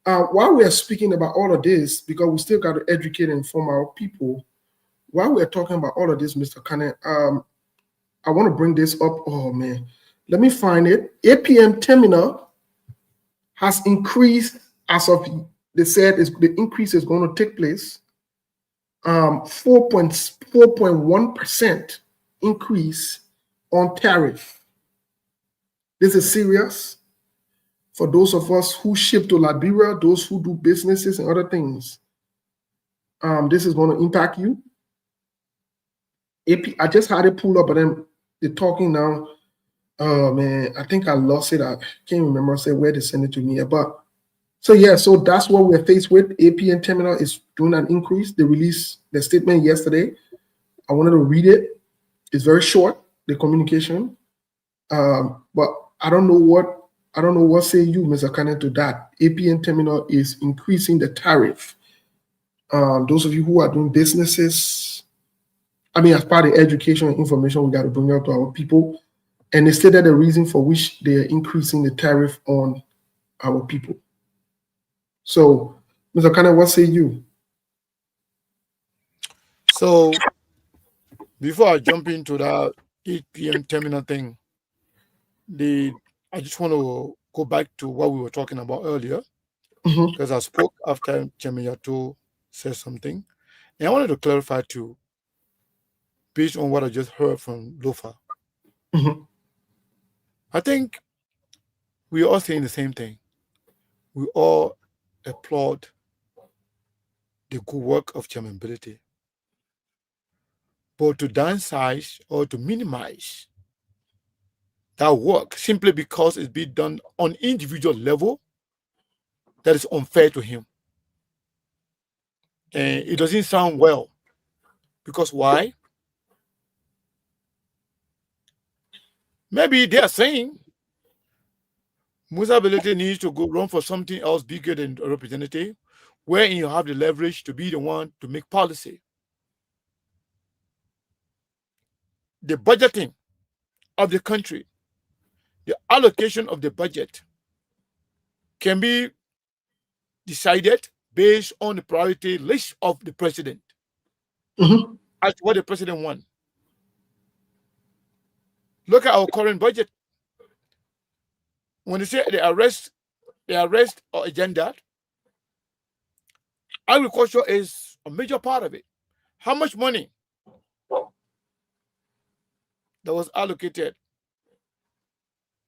While we are speaking about all of this, because we still got to educate and inform our people. While we are talking about all of this, Mr. Kane, I want to bring this up. Oh man, let me find it. APM terminal has increased as of they said the increase is going to take place. 4.1% increase on tariff. This is serious for those of us who ship to Liberia, those who do businesses and other things. This is going to impact you. I just had it pulled up, but then they're talking now. Oh man, I think I lost it. I can't remember where they sent it to me. But so yeah, so that's what we're faced with. APN terminal is doing an increase. They released the statement yesterday. I wanted to read it. It's very short, the communication. But I don't know what say you, Mr. Kane, to that. APN terminal is increasing the tariff. Those of you who are doing businesses, I mean, as part of the education and information we got to bring out to our people. And they stated the reason for which they are increasing the tariff on our people. So, Mr. Kane, what say you? So, before I jump into that 8 p.m. terminal thing, I just want to go back to what we were talking about earlier, because I spoke after Chairman Yato said something, and I wanted to clarify too, based on what I just heard from Lofa. I think we are all saying the same thing. We all applaud the good work of Chairman Bility. But to downsize or to minimize that work simply because it's being done on individual level, that is unfair to him. And it doesn't sound well. Because why? Maybe they are saying Musa Belete needs to go run for something else bigger than a representative, wherein you have the leverage to be the one to make policy. The budgeting of the country, the allocation of the budget can be decided based on the priority list of the president. As to what the president wants. Look at our current budget. When they say the arrest or agenda, agriculture is a major part of it. How much money that was allocated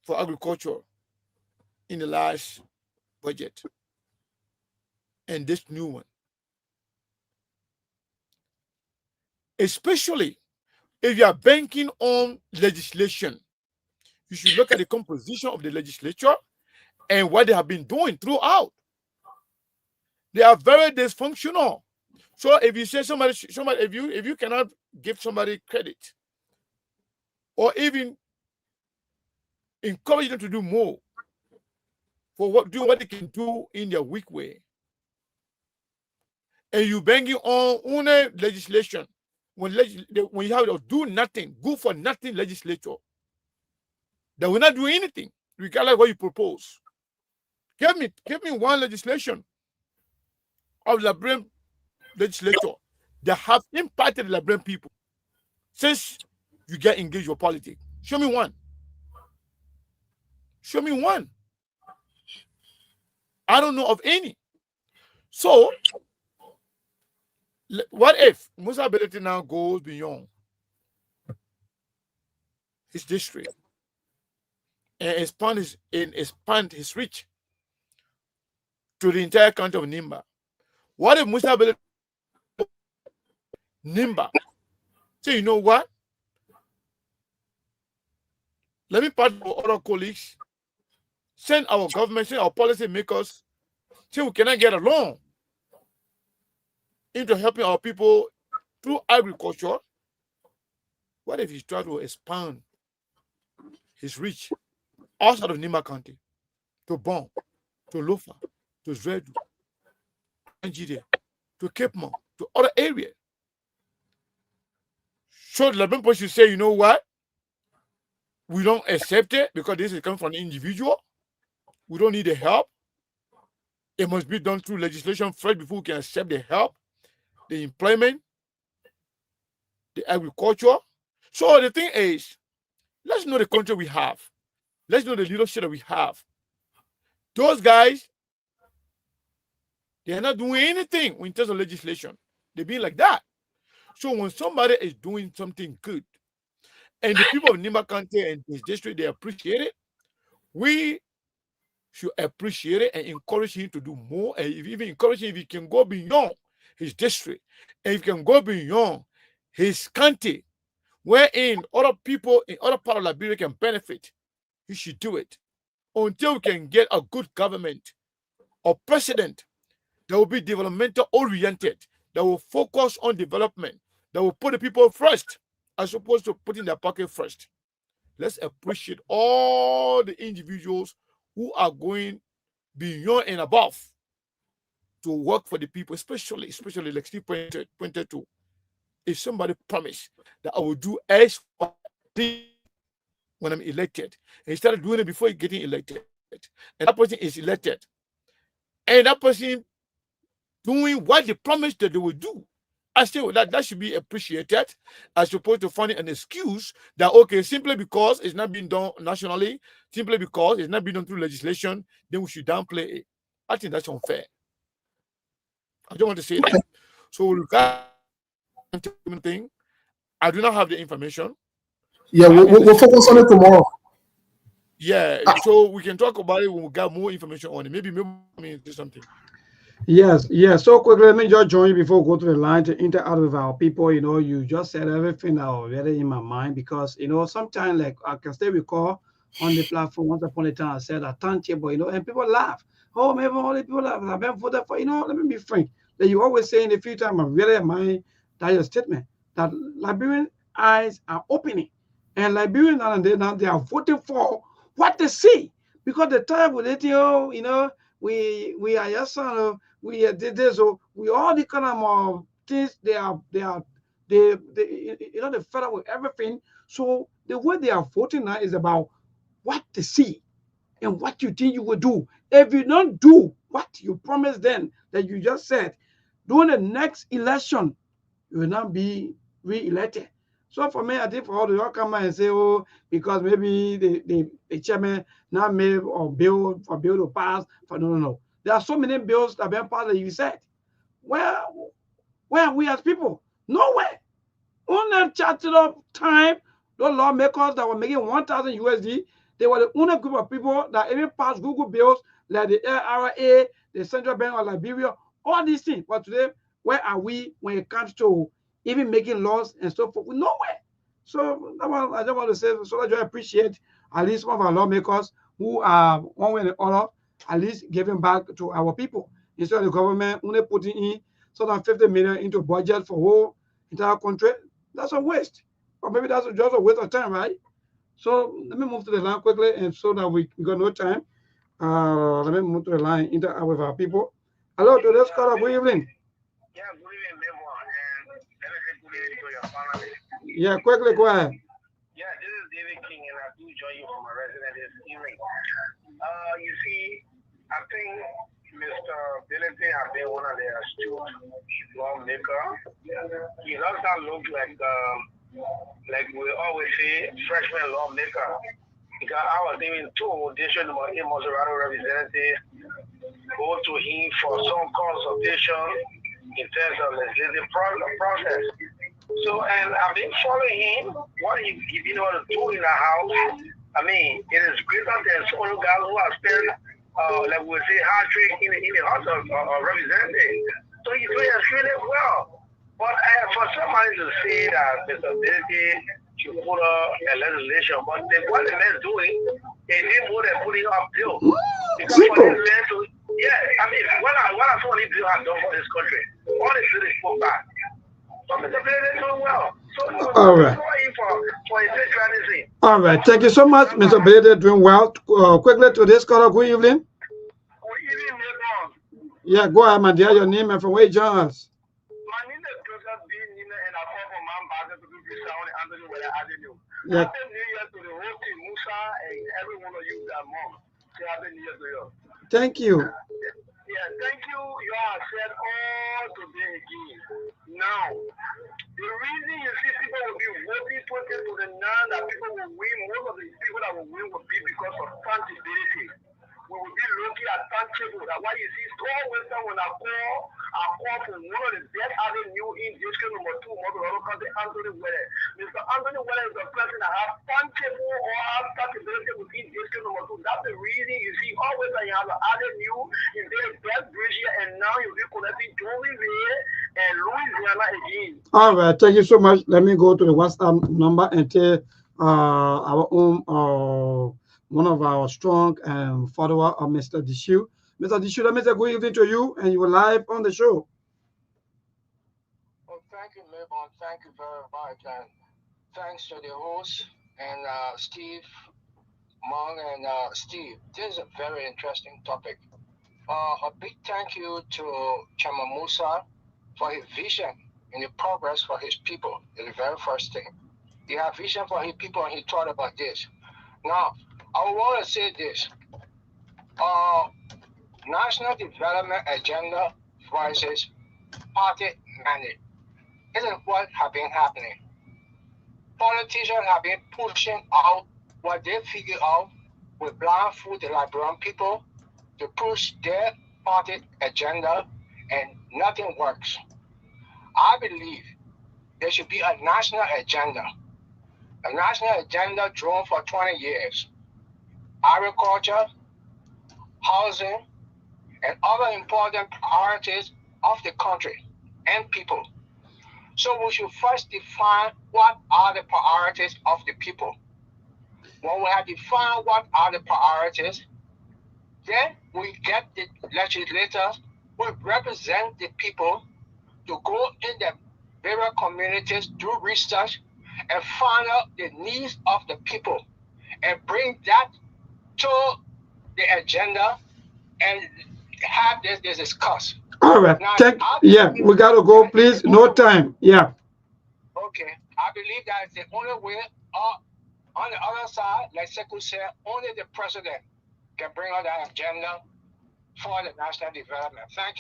for agriculture in the last budget and this new one? Especially if you are banking on legislation, you should look at the composition of the legislature and what they have been doing throughout. They are very dysfunctional. So if you say somebody, if you cannot give somebody credit or even encourage them to do more for what they can do in their weak way, and you banking on legislation, when you have a do nothing, good for nothing legislature that will not do anything, regardless of what you propose. Give me one legislation of Liberian legislature that have impacted the Liberian people since you get engaged with politics. Show me one. Show me one. I don't know of any. So, what if Musa Belete now goes beyond his district and expand his reach to the entire county of Nimba? What if Musa Belete Nimba say, you know what? Let me partner with other colleagues, send our government, send our policy makers, say we cannot get along. into helping our people through agriculture, what if he tries to expand his reach outside of Nima County to Bon, to Lofa, to Zredu, Nigeria, to Cape Mount, to other areas? So the people should say, you know what? We don't accept it because this is coming from an individual. We don't need the help. It must be done through legislation first before we can accept the help, the employment, the agriculture. So the thing is, let's know the country we have. Let's know the leadership that we have. Those guys, they are not doing anything in terms of legislation. They're being like that. So when somebody is doing something good, and the people of Nima County and his district, they appreciate it, we should appreciate it and encourage him to do more. And even encourage him if he can go beyond his district, and if he can go beyond his county, wherein other people in other parts of Liberia can benefit, he should do it until we can get a good government or president that will be developmental oriented, that will focus on development, that will put the people first as opposed to putting their pocket first. Let's appreciate all the individuals who are going beyond and above to work for the people, especially like Steve pointed to. If somebody promised that I will do X, Y, when I'm elected, and he started doing it before getting elected, and that person is elected, and that person doing what they promised that they would do, I say that should be appreciated, as opposed to finding an excuse that, okay, simply because it's not being done nationally, simply because it's not being done through legislation, then we should downplay it. I think that's unfair. I don't want to say that. So regarding thing, I do not have the information. Yeah, we'll focus on it tomorrow. Yeah, so we can talk about it when we got more information on it. Maybe me do something. Yes, yes. So quickly, let me just join you before we go to the line to interact with our people. You know, you just said everything that was really in my mind because, you know, sometimes like I can still recall on the platform once upon a time I said a turntable, you know, and people laugh. Oh, maybe all the people laugh. I've been voted for, you know, let me be frank. That you always say in the future, I'm really mind that your statement that Liberian eyes are opening and Liberians now they are voting for what they see because the time with it, you know, we are just we did this, so we all the kind of things they you know, they fed up with everything. So the way they are voting now is about what they see and what you think you will do. If you don't do what you promised then that you just said, during the next election, you will not be re-elected. So for me, I think for all the all come and say, oh, because maybe the chairman not made or bill to pass. For no. There are so many bills that have been passed that you said. Where are we as people? Nowhere. On that charted up time, those lawmakers that were making 1,000 USD, they were the only group of people that even passed Google bills like the LRA, the Central Bank of Liberia, all these things. But today, where are we when it comes to even making laws and so forth? Nowhere. So I just want to say, so that you appreciate at least some of our lawmakers who are one way or the other, at least giving back to our people. Instead of the government only putting in sort of 50 million into budget for whole entire country, that's a waste. Or maybe that's just a waste of time, right? So let me move to the line quickly, and so that we got no time. Let me move to the line, interact with our people. Hello, to this caller, good evening. Yeah, good evening, Memo, and let me say good evening to your family. Yeah, quickly, go ahead. Yeah, this is David King, and I do join you from a resident this evening. You see, I think Mr. Billington has been one of the astute lawmakers. He doesn't look like we always say, freshman lawmaker. Because I was even told District Number 8 Maserati representative go to him for some consultation in terms of legislative process. So, and I've been following him, what he been able to do in the house. I mean, it is greater than some other guys who have spent, like we say, hard trick in the house of representatives. So he's doing extremely well. But for somebody to say that Mr. Ability should put up a legislation, but what the man's doing is even more than putting up bills. Because for this man to, yeah, I mean, what are some of these bills have done for this country? all the cities spoke back. So Mr. Billy doing well. So All right. for his strategy. All right. Thank you so much, Mr. Brady. Doing well. Quickly to this caller. Good evening. Good evening, Legon. Yeah, go ahead, my dear. Your name and from where you join us. My name is Joseph B. Nina, and I call from Mount Basel to do this sound and Anthony where I Avenue. Yeah. Happy New Year to the whole team, Musa, and every one of you that mom. Say Happy New Year to you. Thank you. Yeah, thank you. You have said all today again. Now, the reason you see people will be voting 20 to the 9 that people will win, most of the people that will win will be because of tangibility. We will be looking at tangible. That's why you see Storm Western when I call for one of the best avenue in district number 2, Motorola County, Anthony Weller. Mr. Anthony Weller is the person that has tangible or has tangibility within district number 2. That's the reason you see always that you have an avenue in the best bridge here, and now you'll be connecting Jonesville and Louisiana again. All right. Thank you so much. Let me go to the WhatsApp number and tell our own one of our strong follower of Mr. Dishu. Mr. Dishu, let me say good evening to you, and you were live on the show. Well, thank you, Lebon. Thank you very much, and thanks to the host and Steve, Mong, and Steve. This is a very interesting topic. A big thank you to Chairman Musa for his vision and the progress for his people. Is the very first thing. He had vision for his people, and he thought about this. Now, I want to say this. National Development Agenda versus party mandate. This is what has been happening. Politicians have been pushing out what they figure out with blindfold the Liberian people to push their party agenda, and nothing works. I believe there should be a national agenda drawn for 20 years. Agriculture, housing, and other important priorities of the country and people. So we should first define what are the priorities of the people. When we have defined what are the priorities, then we get the legislators who represent the people to go in the various communities, do research, and find out the needs of the people and bring that to the agenda and have this discussed. All right. Now, We got to go, please. No time. Yeah. Okay. I believe that is the only way. On the other side, like Sekou said, only the president can bring out that agenda for the national development. Thank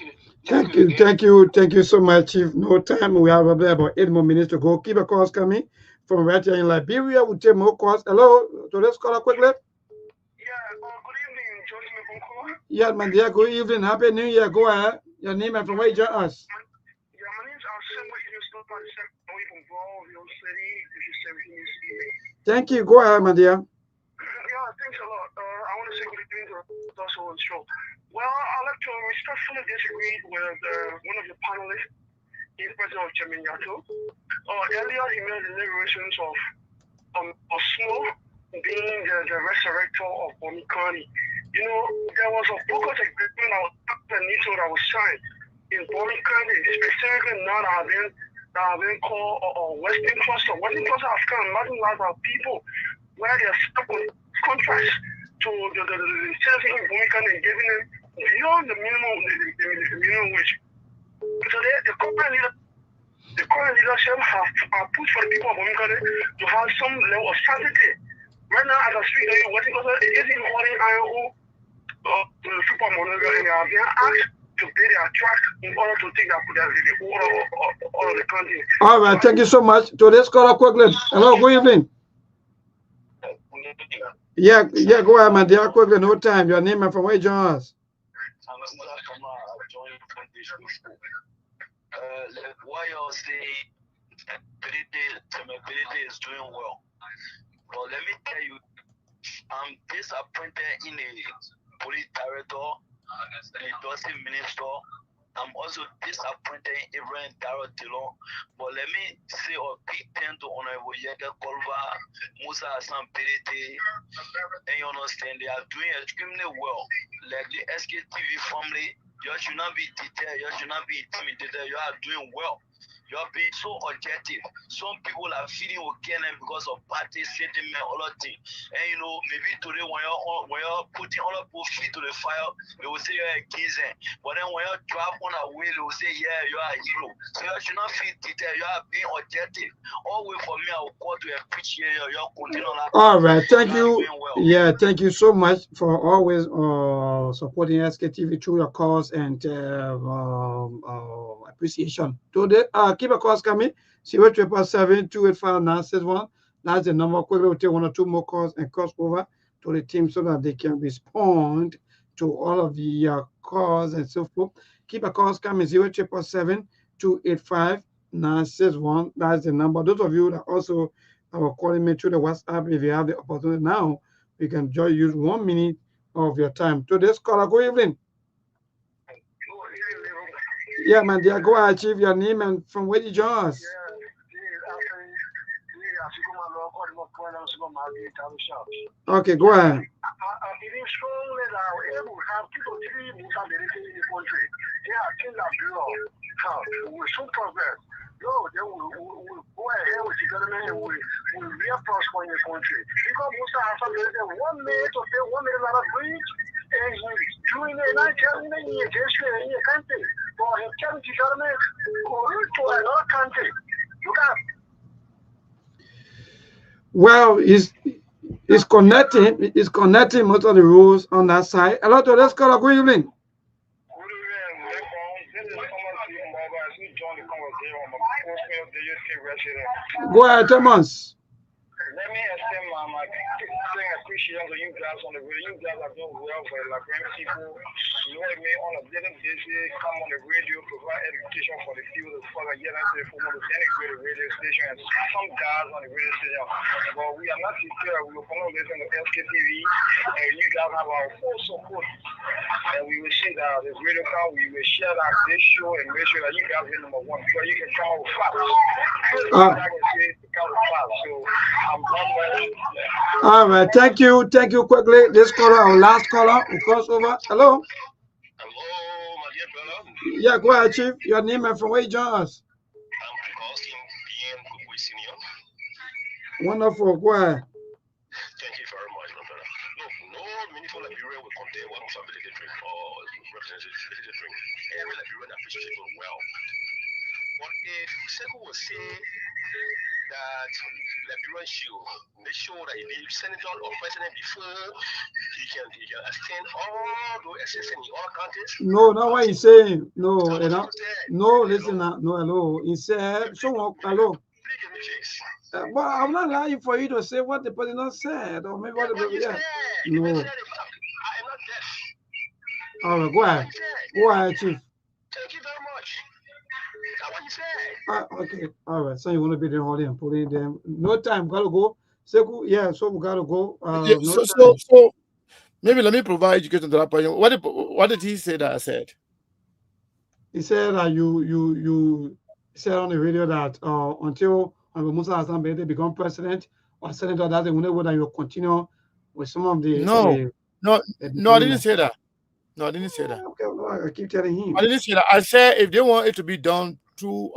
you. Thank you so much, Chief. No time. We have about 8 more minutes to go. Keep a calls coming from right here in Liberia. We'll take more calls. Hello. So let's call up quickly. Yeah, my dear, good evening. Happy New Year. Go ahead. Your name and from where you join us. Yeah, my name's Thank you. Go ahead, my dear. Yeah, thanks a lot. I want to say good evening to us on the show. Well, I'd like to respectfully disagree with one of the panelists, the president of Chairman Yato. Earlier, he made the narrations of Snow being the resurrector of Bomikani. You know, there was a focus agreement that was signed in Bomikani, specifically now that have been called Western Cluster. Western Cluster has come marginalized our people where they are stuck with contracts to the citizens in Bomikani and giving them beyond the minimum wage. So the current leadership have pushed for the people of Bomikani to have some level of sanity. Right now, as I speak to you, Western Cluster isn't holding IO to the super monoga, and they are being asked to pay their tax in order to take the order of the country. All right, thank you so much. So let's call up quickly. Hello, good evening. Yeah, go ahead, my dear. Quickly, no time. Your name and from where you join us. Why you say ability is doing well? Well, let me tell you, I'm disappointed in the police director, the Dusty minister. I'm also disappointed in Ibrahim Darrell Dillon. But let me say a big thank to Honorable Yeke Kolva, Musa Hassan Pedete, and you understand they are doing extremely well. Like the Sktv family, You should not be deterred. You should not be intimidated. You are doing well. You are being so objective. Some people are feeling okay because of party sentiment, all that thing. And you know, maybe today when you're putting all of your feet to the fire, they will say you're against them. But then when you drive on a wheel, they will say, yeah, you are a hero. So you should not feel deterred. You are being objective. Always for me, I will call to appreciate your continual. All right, thank you. Yeah, thank you so much for always supporting SKTV through your calls and appreciation. Today, keep a calls coming. 077-285-961. That's the number. Quickly, we'll take one or two more calls and cross over to the team so that they can respond to all of the calls and so forth. Keep a calls coming. 077-285-961. That's the number. Those of you that also are calling me through the WhatsApp, if you have the opportunity now, you can just use 1 minute of your time. Today's caller, good evening. Yeah, man, dear, go ahead, achieve your name and from where you join us. Okay, go ahead. It is strong that we have people in the country. They are still with some progress. No, they will go ahead with the government and will real prosper in the country. Because most of us have 1 minute to pay 1 million bridge and doing the night telling in the country. For him telling the government go to another country. Look at. Well, it's connecting most of the rules on that side. Hello to this caller, good evening. Go ahead, Thomas. Let me extend my appreciation to you guys on the radio. You guys are doing well for Liberian people. You know me on a daily basis, come on the radio, provide education for the people for the year after the integrated radio station and some guys on the radio station. But we are not secure. We will follow listen to SKTV and you guys have our full support. And we will see that the radio car, we will share that this show and make sure that you guys are number one. So you can come out with facts. So all right, thank you quickly. This caller, our last caller, will cross over. Hello. Hello, my dear brother. Yeah, go ahead, Chief. Your name and from where you join us. Wonderful. Go ahead. Thank you very much, my brother. No meaningful Liberian will contain one family drink or representative drink. Every Liberian appreciates people well. But if Sekou will say that Liberian should make sure that he leaves senator or president before he can extend all the existing in all countries. No, not what he's saying. No, listen, no, hello. He said, so hello. Well, I'm not lying for you to say what the president said, or maybe what the president said. No. I'm not deaf. All right, go ahead. Go ahead, Chief. Thank you very much. That's what you said. Okay, all right. So you want to be there holding and putting them. No time, gotta go. Sekou, yeah, so we gotta go. So maybe let me provide education to that person. What did he say that I said? He said that you said on the radio that until Musa Hassan Bede become president or senator, that's the only way that you continue with some of the. No, I didn't say that. No, I didn't say that. Okay, well, I keep telling him. I didn't say that. I said if they want it to be done through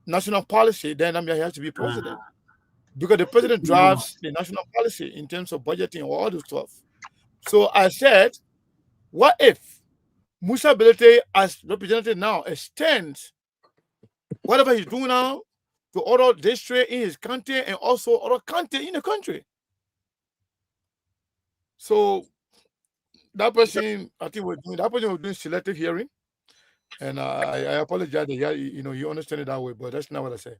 national policy, then he has to be president. Because the president drives the national policy in terms of budgeting or all this stuff. So I said, what if Musa Belete, as representative now, extends whatever he's doing now to other districts in his country and also other countries in the country? So that person, I think was doing selective hearing, and I apologize that you understand it that way, but that's not what I said.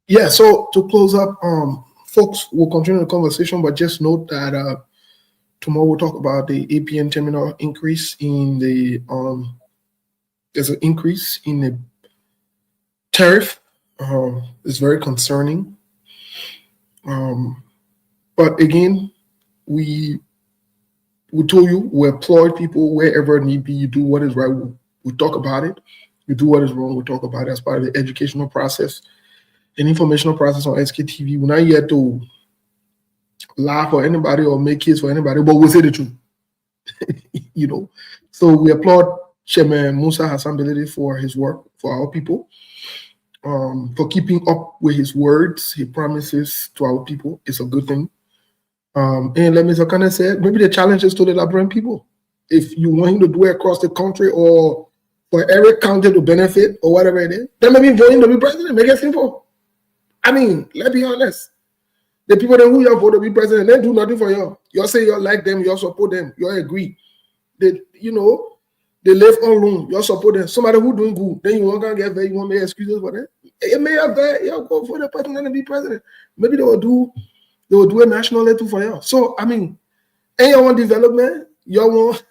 Yeah. So to close up, folks, we'll continue the conversation, but just note that tomorrow we'll talk about the APN terminal increase in the there's an increase in the tariff. It's very concerning. But again, we told you we employ people wherever need be. You do what is right. We talk about it. You do what is wrong. We talk about it as part of the educational process and informational process on SKTV. We're not here to lie for anybody or make kids for anybody, but we'll say the truth. You know, so we applaud Chairman Musa Hassan Belede for his work for our people, for keeping up with his words, his promises to our people. It's a good thing. And let me kind of say, maybe the challenge is to the Liberian people. If you want him to do it across the country or for every county to benefit or whatever it is, then maybe vote him to be president. Make it simple. I mean, let's be honest. The people that who you vote to be president, they do nothing for you. You say you like them, you support them, you agree. They, you know, they live on loan, you support them. Somebody who doing good, then you want to get there, you want to make excuses for them. It may have that, you go for the person to be president. Maybe they will do a national level for you. So I mean, and you want development, you want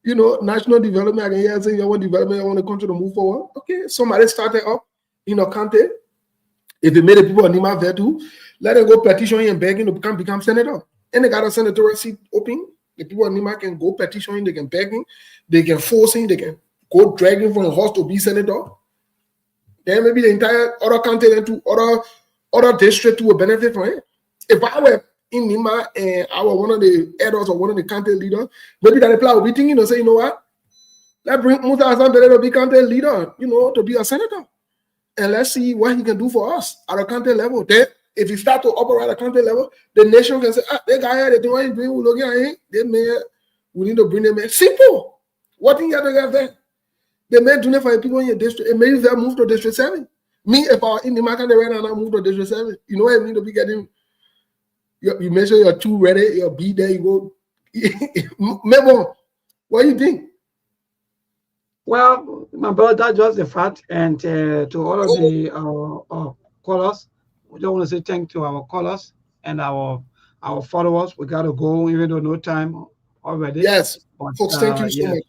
you know, national development. I can hear saying you want development, you want the country to move forward. Okay, somebody started up in a county. If they made the people on Nima there too, let them go petition and begging to become senator. And they got a senatorial seat open. The people on Nima can go petitioning, they can begging, they can forcing, they can go dragging from a horse to be senator. Then maybe the entire other county and to other district will benefit from it. If I were in Nima and I were one of the elders or one of the county leaders, maybe that reply will be thinking to say, you know what? Let's bring Musa Hassan Belede to be county leader, you know, to be a senator. And let's see what he can do for us at a county level. Then, if he start to operate at a county level, the nation can say, that guy here, they do what he's doing, we're looking at him. They may, we need to bring them in. Simple. What thing you have to get there? They may do it for the people in your district. And maybe they'll move to District 7. Me, if I in the market right now, I move to District 7. You know what I mean? To be getting, you make sure you're too ready, you'll be there, you go. Maybe, what do you think? Well, my brother, that's just the fact. And to all of the callers, we just want to say thank you to our callers and our followers. We got to go, even though no time already. Yes, but, folks, thank you so much.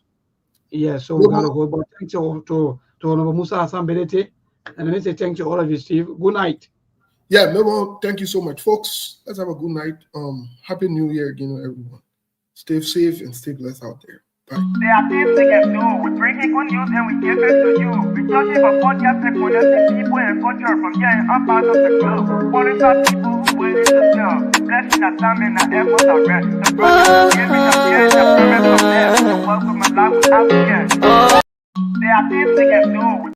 Yeah, so we got to go. But thank you to Honorable Musa Hassan Belede. And let me say thank you to all of you, Steve. Good night. Yeah, Memo, thank you so much. Folks, let's have a good night. Happy New Year again, everyone. Stay safe and stay blessed out there. Bye. There are things we can do. We bring in good news and we give it to you. We touch it for podcast and connecting people and culture from here and up out of the globe. Monitor people who waiting to sell. Blessing that time and the efforts are rest. The project is giving us care and the promise of them. So welcome and life without care. There are things we can do.